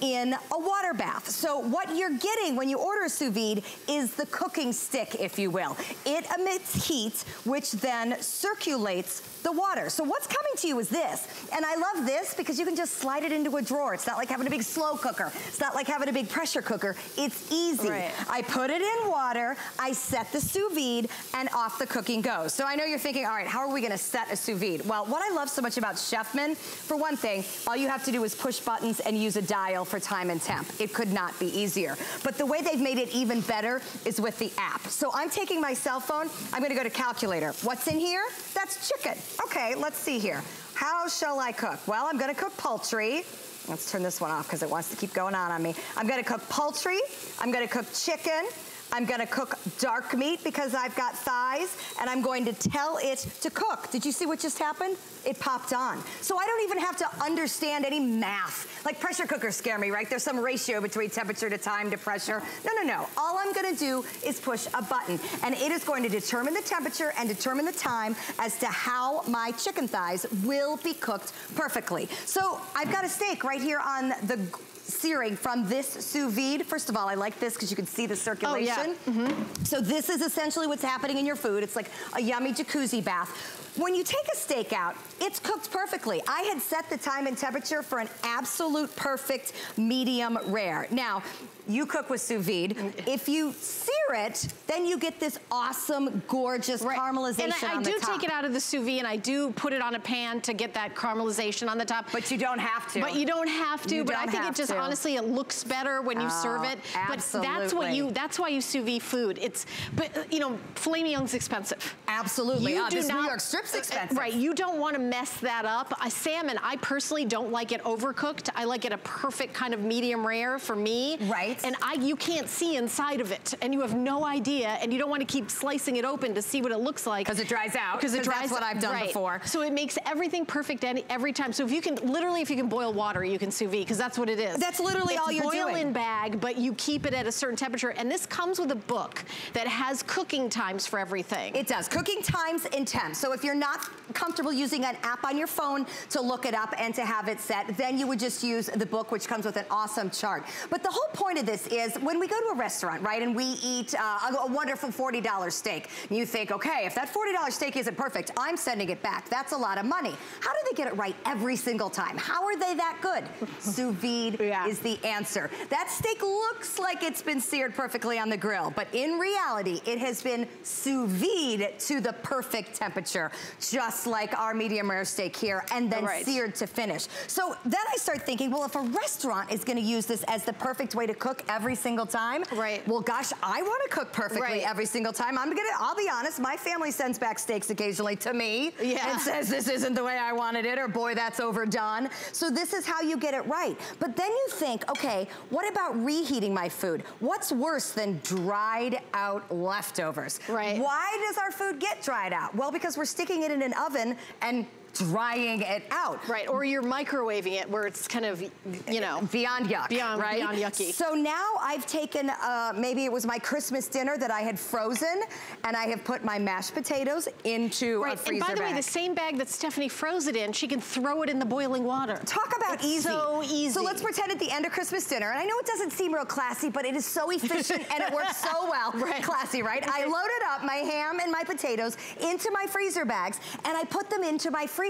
in a water bath. So what you're getting when you order a sous vide is the cooking stick, if you will. It emits heat, which then circulates the water. So what's coming to you is this. And I love this because you can just slide it into a drawer. It's not like having a big slow cooker. It's not like having a big pressure cooker. It's easy. Right. I put it in water, I set the sous vide, and off the cooking goes. So I know you're thinking, all right, how are we gonna set a sous vide? Well, what I love so much about Chefman, for one thing, all you have to do is push buttons and use a dial for time and temp. It could not be easier. But the way they've made it even better is with the app. So I'm taking my cell phone, I'm gonna go to calculator. What's in here? That's chicken. Okay, let's see here. How shall I cook? Well, I'm gonna cook poultry. Let's turn this one off because it wants to keep going on me. I'm gonna cook poultry, I'm gonna cook chicken, I'm gonna cook dark meat because I've got thighs, and I'm going to tell it to cook. Did you see what just happened? It popped on. So I don't even have to understand any math. Like pressure cookers scare me, right? There's some ratio between temperature to time to pressure. No, no, no. All I'm gonna do is push a button, and it is going to determine the temperature and determine the time as to how my chicken thighs will be cooked perfectly. So I've got a steak right here on the searing from this sous vide. First of all, I like this because you can see the circulation. Oh, yeah. So this is essentially what's happening in your food. It's like a yummy jacuzzi bath. When you take a steak out, it's cooked perfectly. I had set the time and temperature for an absolute perfect medium rare. Now, you cook with sous vide. If you sear it, then you get this awesome, gorgeous caramelization on the top. And I do take it out of the sous vide and I do put it on a pan to get that caramelization on the top. But you don't have to. But you don't have to. But I think it just, honestly, it looks better when you serve it. Absolutely. But that's why you sous vide food. But you know, filet mignon's expensive. Absolutely. This New York strip's expensive. Right, you don't want to mess that up. Salmon, I personally don't like it overcooked. I like it a perfect kind of medium rare for me. Right. And you can't see inside of it, and you have no idea, and you don't want to keep slicing it open to see what it looks like. Because it dries out. Because it dries. That's what I've done before. So it makes everything perfect every time. So if you can, literally, if you can boil water, you can sous vide, because that's what it is. That's literally all you're doing. Boil in bag, but you keep it at a certain temperature, and this comes with a book that has cooking times for everything. It does. Cooking times and temps. So if you're not comfortable using an app on your phone to look it up and to have it set, then you would just use the book, which comes with an awesome chart. But the whole point of this is when we go to a restaurant, right, and we eat a wonderful $40 steak, and you think, okay, if that $40 steak isn't perfect, I'm sending it back. That's a lot of money. How do they get it right every single time? How are they that good? Sous vide is the answer. That steak looks like it's been seared perfectly on the grill, but in reality, it has been sous vide to the perfect temperature, just like our medium rare steak here, and then seared to finish. So then I start thinking, well, if a restaurant is gonna use this as the perfect way to cook every single time, well, gosh, I wanna cook perfectly every single time. I'll be honest, my family sends back steaks occasionally to me and says this isn't the way I wanted it, or boy, that's overdone. So this is how you get it right. But then you think, okay, what about reheating my food? What's worse than dried out leftovers? Why does our food get dried out? Well, because we're sticking it in an oven and drying it out. Or you're microwaving it where it's kind of, you know. Beyond yuck, beyond yucky. So now I've taken, maybe it was my Christmas dinner that I had frozen, and I have put my mashed potatoes into a freezer bag. And by the way, the same bag that Stephanie froze it in, she can throw it in the boiling water. Talk about easy. So easy. So let's pretend at the end of Christmas dinner, and I know it doesn't seem real classy, but it is so efficient and it works so well. Classy, right? I loaded up my ham and my potatoes into my freezer bags, and I put them into my freezer.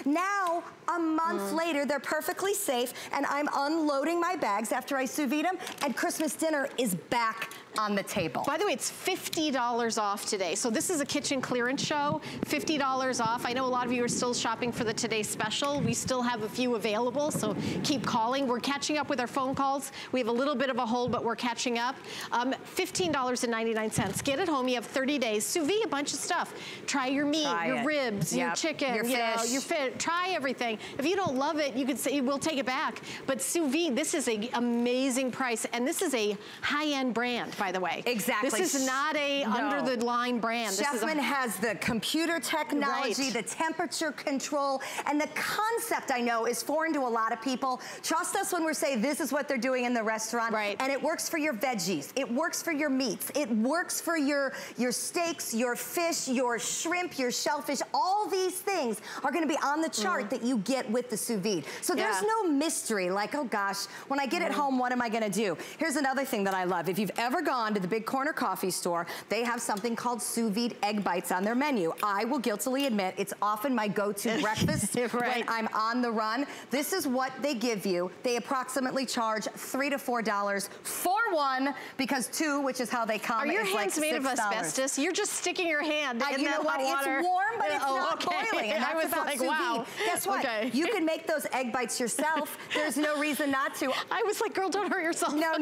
Now, a month later, they're perfectly safe, and I'm unloading my bags after I sous vide them, and Christmas dinner is back on the table. By the way, it's $50 off today. So this is a kitchen clearance show, $50 off. I know a lot of you are still shopping for the Today Special. We still have a few available, so keep calling. We're catching up with our phone calls. We have a little bit of a hold, but we're catching up. $15.99. Get it home. You have 30 days. Sous vide a bunch of stuff. Try your meat, your ribs, your chicken, your fish. Try everything. If you don't love it, you could say we'll take it back. But sous vide, this is an amazing price, and this is a high-end brand, by the way. Exactly. This is not a under-the-line brand. Chefman has the computer technology, the temperature control, and the concept, I know, is foreign to a lot of people. Trust us when we're saying this is what they're doing in the restaurant, and it works for your veggies. It works for your meats. It works for your steaks, your fish, your shrimp, your shellfish. All these things are going to be on the chart that you get with the sous vide. So there's no mystery like, oh gosh, when I get it home, what am I going to do? Here's another thing that I love. If you've ever gone to the Big Corner Coffee Store, they have something called sous vide egg bites on their menu. I will guiltily admit it's often my go-to breakfast when I'm on the run. This is what they give you. They approximately charge $3 to $4 for one, because two, which is how they come, are your hands made of asbestos? You're just sticking your hand in you know what? water. It's warm, but it's not boiling. And I was like, wow. Guess what? You can make those egg bites yourself. There's no reason not to. I was like, girl, don't hurt yourself. No,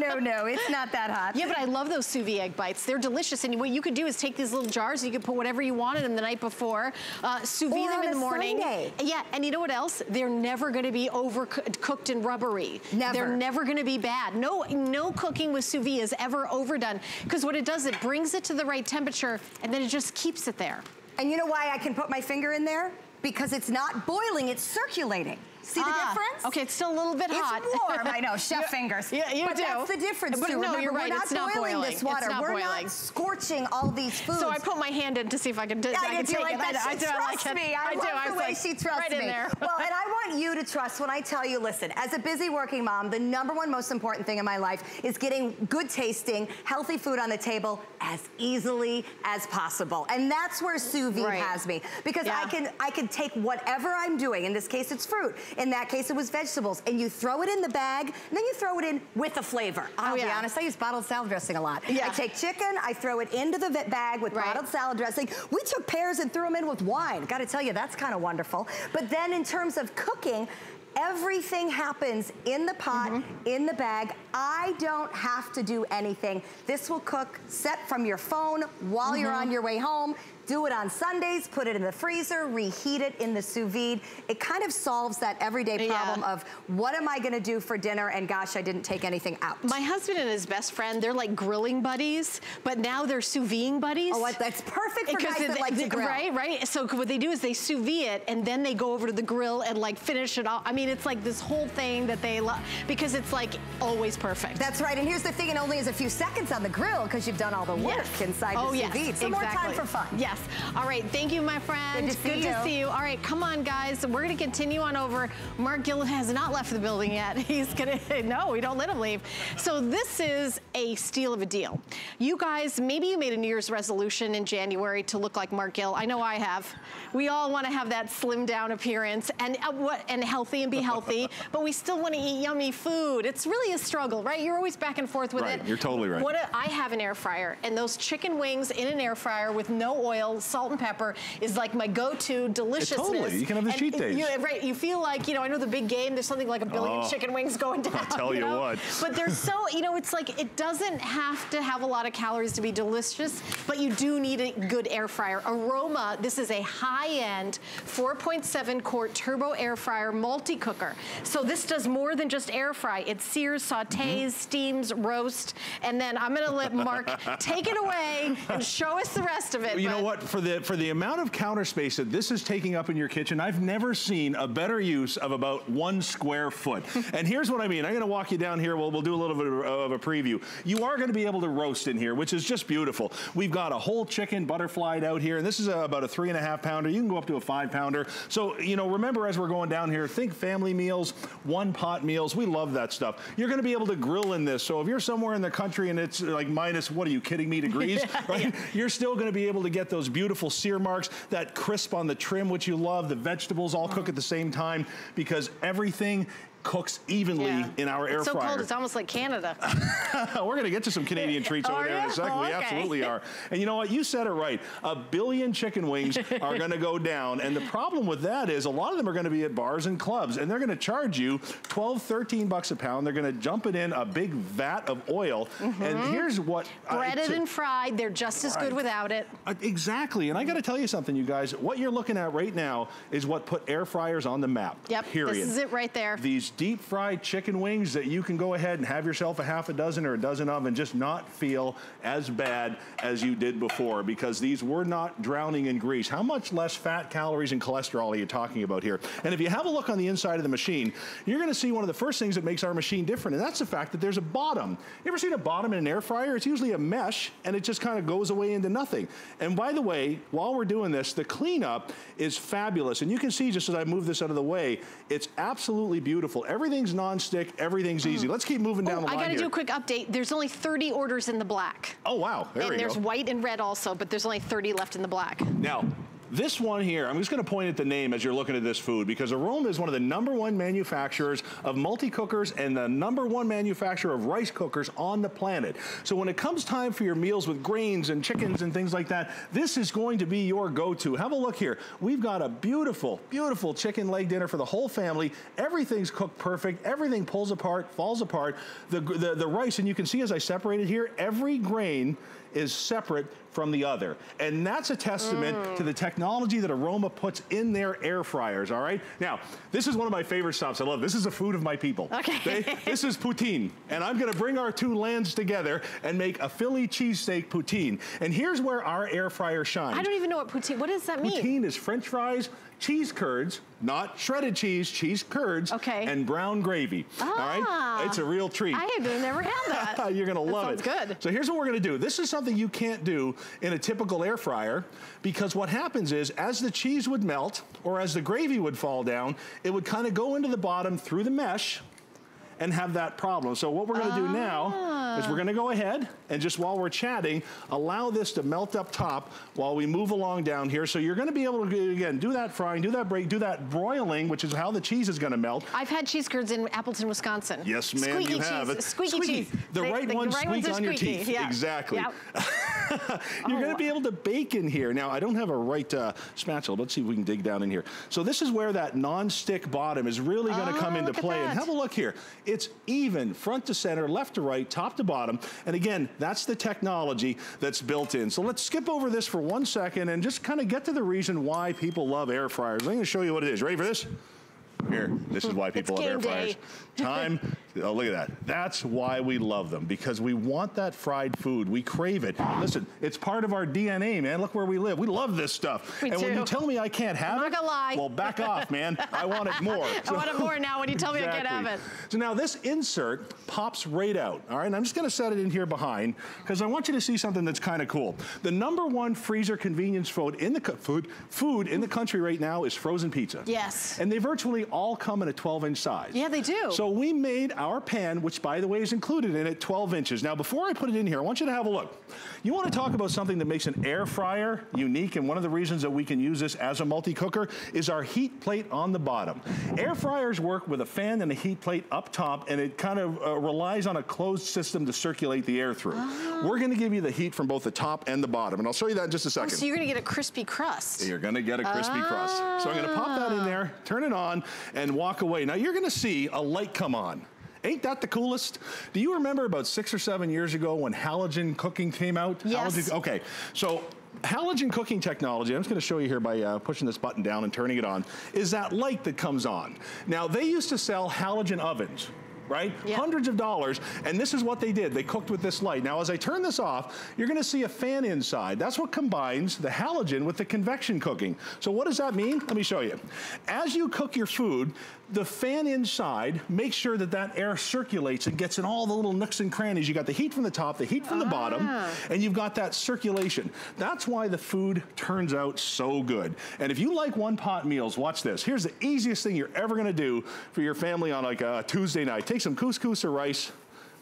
it's not that hot. Yeah, but I love those sous vide egg bites. They're delicious. And what you could do is take these little jars. You could put whatever you wanted in the night before. Sous vide them in the morning. Sunday. Yeah, and you know what else? They're never going to be overcooked and rubbery. Never. They're never going to be bad. No cooking with sous vide is ever overdone, because what it does, it brings it to the right temperature, and then it just keeps it there. And you know why I can put my finger in there? Because it's not boiling, it's circulating. See the difference? Okay, it's still a little bit hot. It's warm, I know, chef fingers. Yeah, you but do. That's the difference, but too. No, remember, you're right, we're not boiling this water. We're not scorching all these foods. So I put my hand in to see if I can take it. I do like that. She trusts me. I love the way she trusts me. Well, and I want you to trust when I tell you, listen, as a busy working mom, the #1 most important thing in my life is getting good tasting, healthy food on the table as easily as possible. And that's where sous vide has me. Because I can take whatever I'm doing. In this case, it's fruit. In that case, it was vegetables, and you throw it in the bag, and then you throw it in with a flavor. I'll be honest, I use bottled salad dressing a lot. I take chicken, I throw it into the bag with bottled salad dressing. We took pears and threw them in with wine. Got to tell you, that's kind of wonderful. But then in terms of cooking, everything happens in the pot, in the bag. I don't have to do anything. This will cook set from your phone while you're on your way home. Do it on Sundays, put it in the freezer, reheat it in the sous vide. It kind of solves that everyday problem of what am I gonna do for dinner, and gosh, I didn't take anything out. My husband and his best friend, they're like grilling buddies, but now they're sous videing buddies. Oh, that's perfect for guys that like to grill. Right. So what they do is they sous vide it, and then they go over to the grill and like finish it off. I mean, it's like this whole thing that they love, because it's like always perfect. That's right, and here's the thing, it only is a few seconds on the grill because you've done all the work inside the sous vide. So more time for fun. Yes. All right, thank you, my friend. Good to see you. All right, come on, guys. We're gonna continue on over. Mark Gill has not left the building yet. He's gonna, no, we don't let him leave. So this is a steal of a deal. You guys, maybe you made a New Year's resolution in January to look like Mark Gill. I know I have. We all wanna have that slim down appearance and healthy and be healthy, but we still wanna eat yummy food. It's really a struggle, right? You're always back and forth with it. You're totally right. I have an air fryer, and those chicken wings in an air fryer with no oil, salt and pepper is like my go-to deliciousness. Totally, you can have the cheat days. You feel like, I know the big game, there's something like 1 billion chicken wings going down. I'll tell you what. But they're so, it's like, it doesn't have to have a lot of calories to be delicious, but you do need a good air fryer. Aroma, this is a high-end 4.7 quart turbo air fryer multi-cooker. So this does more than just air fry. It sears, sautés, steams, roast, and then I'm gonna let Mark take it away and show us the rest of it. You know what, for the amount of counter space that this is taking up in your kitchen, I've never seen a better use of about 1 square foot. And here's what I mean. I'm gonna walk you down here. We'll do a little bit of a preview. You are gonna be able to roast in here, which is just beautiful. We've got a whole chicken butterflied out here, and this is about a 3.5 pounder. You can go up to a 5 pounder. So, remember as we're going down here, think family meals, 1-pot meals. We love that stuff. You're gonna be able to grill in this. So if you're somewhere in the country and it's like minus, what are you kidding me, degrees, right? You're still gonna be able to get those beautiful sear marks, that crisp on the trim, which you love, the vegetables all cook at the same time, because everything cooks evenly in our air fryer. It's so cold, it's almost like Canada. We're going to get to some Canadian treats over there in a second. We absolutely are. And you know what? You said it right. 1 billion chicken wings are going to go down. And the problem with that is a lot of them are going to be at bars and clubs. And they're going to charge you $12, $13 a pound. They're going to jump it in a big vat of oil. And here's what... Breaded and fried. They're just as good without it. Exactly. And I got to tell you something, you guys. What you're looking at right now is what put air fryers on the map. Yep. Period. This is it right there. These deep fried chicken wings that you can go ahead and have yourself a half a dozen or a dozen of and just not feel as bad as you did before, because these were not drowning in grease. How much less fat, calories, and cholesterol are you talking about here? And if you have a look on the inside of the machine, you're going to see one of the first things that makes our machine different, and that's the fact that there's a bottom. You ever seen a bottom in an air fryer? It's usually a mesh, and it just kind of goes away into nothing. And by the way, while we're doing this, the cleanup is fabulous. And you can see, just as I move this out of the way, it's absolutely beautiful. Everything's non-stick, everything's easy. Let's keep moving down the line I got to here. do a quick update. There's only 30 orders in the black. Oh, wow. There we go. And there's white and red also, but there's only 30 left in the black. Now, this one here, I'm just going to point at the name as you're looking at this food, because Aroma is one of the #1 manufacturers of multi-cookers and the #1 manufacturer of rice cookers on the planet. So when it comes time for your meals with grains and chickens and things like that, this is going to be your go-to. Have a look here. We've got a beautiful, beautiful chicken leg dinner for the whole family. Everything's cooked perfect. Everything pulls apart, falls apart. The rice, and you can see as I separate it here, every grain is separate from the other. And that's a testament to the technology that Aroma puts in their air fryers, all right? Now, this is one of my favorite stuffs. I love this. This is the food of my people. Okay. This is poutine. And I'm gonna bring our two lands together and make a Philly cheesesteak poutine. And here's where our air fryer shines. I don't even know what poutine, what does that mean? Poutine is French fries, cheese curds, not shredded cheese, cheese curds, and brown gravy. All right? It's a real treat. I have never had that. You're gonna love it. Sounds good. So here's what we're gonna do. This is something you can't do in a typical air fryer, because what happens is, as the cheese would melt, or as the gravy would fall down, it would kind of go into the bottom through the mesh and have that problem. So what we're gonna do now is we're gonna go ahead and just while we're chatting, allow this to melt up top while we move along down here. So you're gonna be able to, again, do that frying, do that break, do that broiling, which is how the cheese is gonna melt. I've had cheese curds in Appleton, Wisconsin. Yes, ma'am, you have. Squeaky cheese. The right ones squeak on your teeth. Yeah. Exactly. Yep. You're gonna be able to bake in here. Now, I don't have a right spatula. Let's see if we can dig down in here. So this is where that non-stick bottom is really gonna come into play. And have a look here. It's even, front to center, left to right, top to bottom. And again, that's the technology that's built in. So let's skip over this for 1 second and just kind of get to the reason why people love air fryers. I'm gonna show you what it is. Ready for this? Here, this is why people love air fryers. Time, oh, look at that. That's why we love them, because we want that fried food. We crave it. Listen, it's part of our DNA, man. Look where we live. We love this stuff. We and do. when you tell me I can't have it, I'm not gonna lie. Well, back off, man. I want it more. I want it more now when you tell me I can't have it. So now this insert pops right out, all right? And I'm just gonna set it in here behind, because I want you to see something that's kind of cool. The #1 freezer convenience food in the country right now is frozen pizza. Yes. And they virtually all come in a 12-inch size. Yeah, they do. So we made our pan, which by the way is included in it, 12 inches. Now before I put it in here, I want you to have a look. You want to talk about something that makes an air fryer unique, and one of the reasons that we can use this as a multi-cooker is our heat plate on the bottom. Air fryers work with a fan and a heat plate up top, and it kind of relies on a closed system to circulate the air through. We're going to give you the heat from both the top and the bottom, and I'll show you that in just a second. So you're going to get a crispy crust. You're going to get a crispy crust. So I'm going to pop that in there, turn it on, and walk away. Now you're going to see a light come on. Ain't that the coolest? Do you remember about 6 or 7 years ago when halogen cooking came out? Yes. Okay, so halogen cooking technology, I'm just gonna show you here by pushing this button down and turning it on, is that light that comes on. Now, they used to sell halogen ovens, right? Yeah. Hundreds of dollars, and this is what they did. They cooked with this light. Now, as I turn this off, you're gonna see a fan inside. That's what combines the halogen with the convection cooking. So what does that mean? Let me show you. As you cook your food, the fan inside makes sure that that air circulates and gets in all the little nooks and crannies. You got the heat from the top, the heat from the bottom, and you've got that circulation. That's why the food turns out so good. And if you like one-pot meals, watch this. Here's the easiest thing you're ever gonna do for your family on like a Tuesday night. Take some couscous or rice,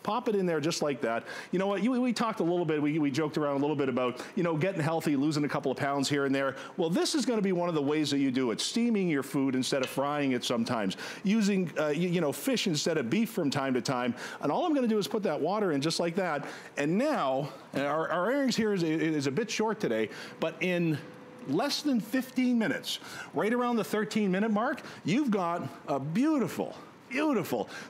Pop it in there just like that. You know what, we talked a little bit, we joked around a little bit about, you know, getting healthy, losing a couple of pounds here and there. Well, this is gonna be one of the ways that you do it. Steaming your food instead of frying it sometimes. Using, you know, fish instead of beef from time to time. And all I'm gonna do is put that water in just like that. And now, our airings here is a bit short today, but in less than 15 minutes, right around the 13-minute mark, you've got a beautiful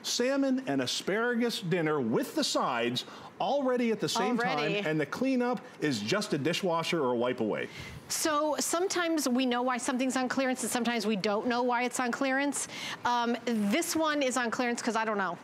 salmon and asparagus dinner with the sides already at the same time, and the cleanup is just a dishwasher or a wipe away. So sometimes we know why something's on clearance and sometimes we don't know why it's on clearance. This one is on clearance because I don't know.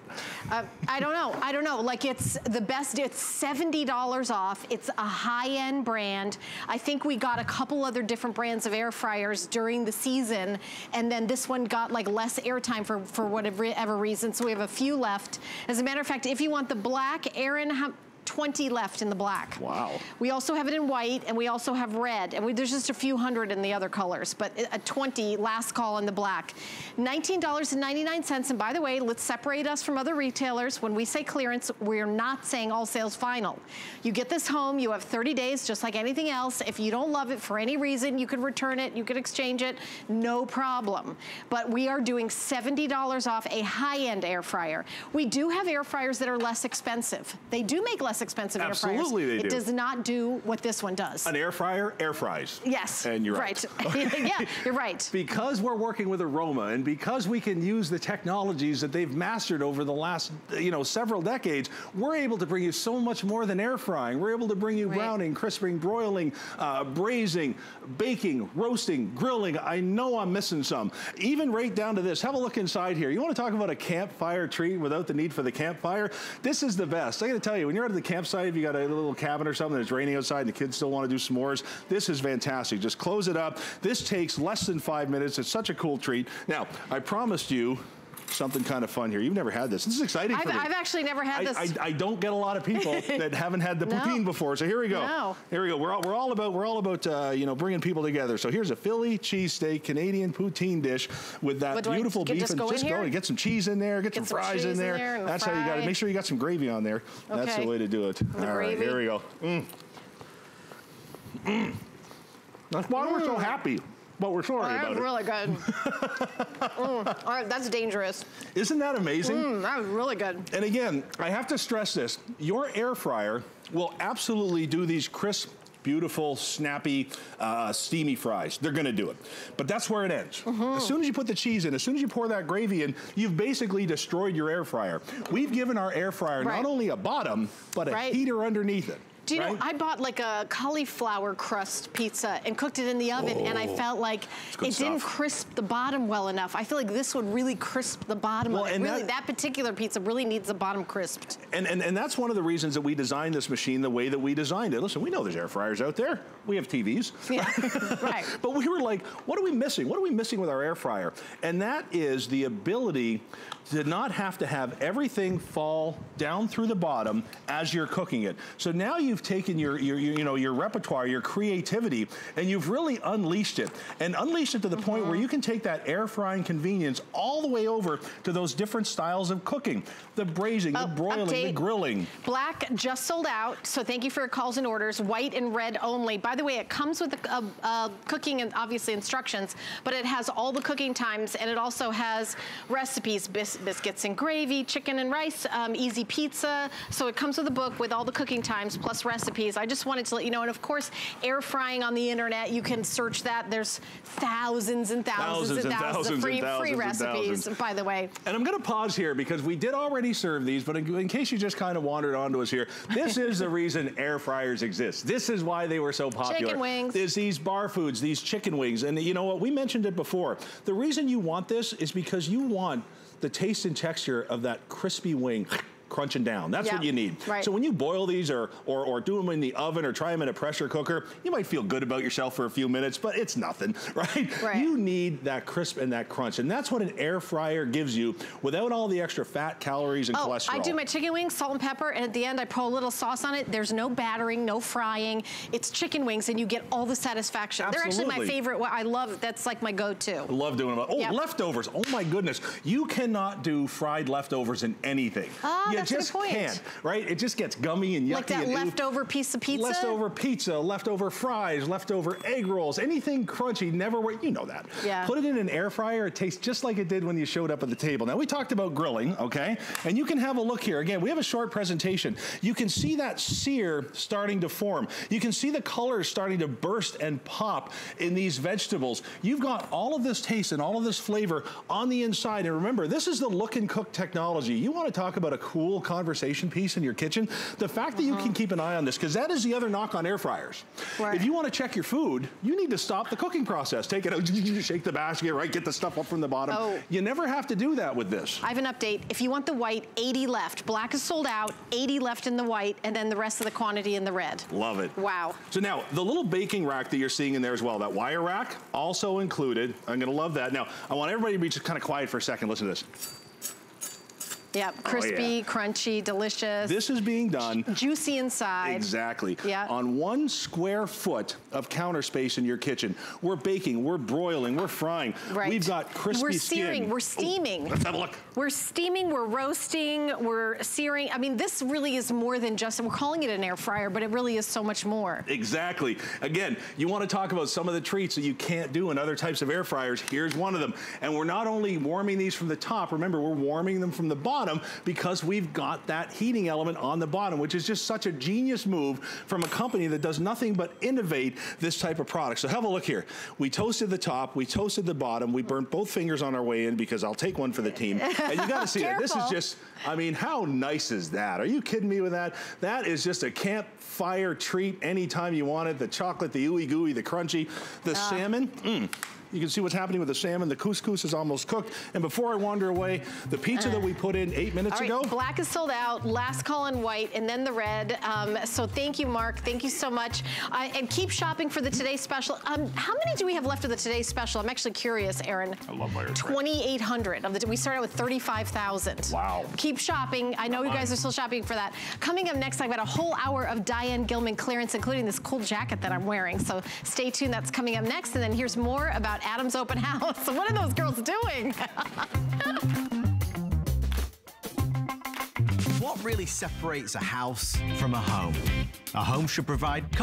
I don't know. Like, it's the best, it's $70 off. It's a high-end brand. I think we got a couple other different brands of air fryers during the season, and then this one got like less airtime for whatever reason, so we have a few left. As a matter of fact, if you want the black, Aaron, 20 left in the black. Wow. We also have it in white, and we also have red, and there's just a few hundred in the other colors, but a 20 last call in the black. $19.99, and by the way, let's separate us from other retailers. When we say clearance, we're not saying all sales final. You get this home, you have 30 days, just like anything else. If you don't love it for any reason, you could return it, you could exchange it, no problem. But we are doing $70 off a high-end air fryer. We do have air fryers that are less expensive. They do make less expensive air fryers. Absolutely they do. It does not do what this one does. An air fryer, air fries. Yes. And you're right. Yeah, you're right. Because we're working with Aroma, and because we can use the technologies that they've mastered over the last, you know, several decades, we're able to bring you so much more than air frying. We're able to bring you browning, crisping, broiling, braising, baking, roasting, grilling. I know I'm missing some. Even right down to this. Have a look inside here. You want to talk about a campfire treat without the need for the campfire? This is the best. I got to tell you, when you're at the campsite, if you got a little cabin or something, it's raining outside and the kids still want to do s'mores, this is fantastic. Just close it up. This takes less than 5 minutes. It's such a cool treat. Now, I promised you something kind of fun here. You've never had this. This is exciting for me. I've actually never had this. I don't get a lot of people that haven't had the poutine before. So here we go. No. Here we go. We're all about you know, bringing people together. So here's a Philly cheesesteak Canadian poutine dish with that beautiful beef, and just go and get some cheese in there, get some fries in there. That's how you got it. Make sure you got some gravy on there. Okay. That's the way to do it. All right, here we go. That's why we're so happy. But we're sorry about it. That's really good. All right, that's dangerous. Isn't that amazing? That was really good. And again, I have to stress this. Your air fryer will absolutely do these crisp, beautiful, snappy, steamy fries. They're gonna do it. But that's where it ends. As soon as you put the cheese in, as soon as you pour that gravy in, you've basically destroyed your air fryer. We've given our air fryer not only a bottom, but a heater underneath it. Do you know, I bought like a cauliflower crust pizza and cooked it in the oven, and I felt like it didn't crisp the bottom well enough. I feel like this would really crisp the bottom of it. Really, that particular pizza really needs the bottom crisped. And that's one of the reasons that we designed this machine the way that we designed it. Listen, we know there's air fryers out there. We have TVs. Yeah, right. But we were like, what are we missing? What are we missing with our air fryer? And that is the ability to not have to have everything fall down through the bottom as you're cooking it. So now you've taken your repertoire, your creativity, and you've really unleashed it. And unleashed it to the point where you can take that air frying convenience all the way over to those different styles of cooking. The braising, the broiling, the grilling. Black just sold out, so thank you for your calls and orders. White and red only. By the way, it comes with cooking and obviously instructions, but it has all the cooking times, and it also has recipes, biscuits and gravy, chicken and rice, easy pizza. So it comes with a book with all the cooking times plus recipes. I just wanted to let you know, and of course, air frying on the internet, you can search that. There's thousands and thousands of free recipes, by the way. And I'm gonna pause here because we did already serve these, but in case you just kind of wandered onto us here, this is the reason air fryers exist. This is why they were so popular. Chicken wings. Is these bar foods, these chicken wings. And you know what, we mentioned it before. The reason you want this is because you want the taste and texture of that crispy wing crunching down. That's what you need. Right. So when you boil these or do them in the oven or try them in a pressure cooker, you might feel good about yourself for a few minutes, but it's nothing, right? You need that crisp and that crunch, and that's what an air fryer gives you without all the extra fat, calories, and cholesterol. I do my chicken wings, salt and pepper, and at the end I pour a little sauce on it. There's no battering, no frying. It's chicken wings, and you get all the satisfaction. Absolutely. They're actually my favorite. I love, that's like my go-to. I love doing them. Oh, leftovers. Oh my goodness. You cannot do fried leftovers in anything. You it just can't, right? It just gets gummy and yucky. Like that leftover piece of pizza? Leftover pizza, leftover fries, leftover egg rolls, anything crunchy, never work. You know that. Yeah. Put it in an air fryer, it tastes just like it did when you showed up at the table. Now, we talked about grilling, okay? And you can have a look here. Again, we have a short presentation. You can see that sear starting to form. You can see the colors starting to burst and pop in these vegetables. You've got all of this taste and all of this flavor on the inside. And remember, this is the look and cook technology. You want to talk about a cool conversation piece in your kitchen? The fact that you can keep an eye on this, because that is the other knock on air fryers. Right. If you want to check your food, you need to stop the cooking process. Take it out, shake the basket, right? Get the stuff up from the bottom. Oh. You never have to do that with this. I have an update. If you want the white, 80 left. Black is sold out, 80 left in the white, and then the rest of the quantity in the red. Love it. Wow. So now, the little baking rack that you're seeing in there as well, that wire rack, also included. I'm gonna love that. Now, I want everybody to be just kind of quiet for a second. Listen to this. Yeah, crispy, crunchy, delicious. This is being done. Juicy inside. Exactly. Yeah. On 1 square foot of counter space in your kitchen. We're baking, we're broiling, we're frying. Right. We've got crispy We're searing, skin. we're steaming. Oh, let's have a look. We're steaming, we're roasting, we're searing. I mean, this really is more than just, we're calling it an air fryer, but it really is so much more. Exactly. Again, you want to talk about some of the treats that you can't do in other types of air fryers. Here's one of them. And we're not only warming these from the top, remember, we're warming them from the bottom because we've got that heating element on the bottom, which is just such a genius move from a company that does nothing but innovate this type of product. So have a look here. We toasted the top, we toasted the bottom, we burnt both fingers on our way in because I'll take one for the team. And you gotta see it. This is just, I mean, how nice is that? Are you kidding me with that? That is just a campfire treat anytime you want it. The chocolate, the ooey gooey, the crunchy, the salmon. You can see what's happening with the salmon. The couscous is almost cooked. And before I wander away, the pizza that we put in 8 minutes ago. Black is sold out, last call on white, and then the red. So thank you, Mark. Thank you so much. And keep shopping for the Today Special. How many do we have left of the Today Special? I'm actually curious, Aaron. I love my 2,800. We started out with 35,000. Wow. Keep shopping. I know you guys are still shopping for that. Coming up next, I've got a whole hour of Diane Gilman clearance, including this cool jacket that I'm wearing. So stay tuned. That's coming up next. And then here's more about Adam's open house. What are those girls doing? What really separates a house from a home? A home should provide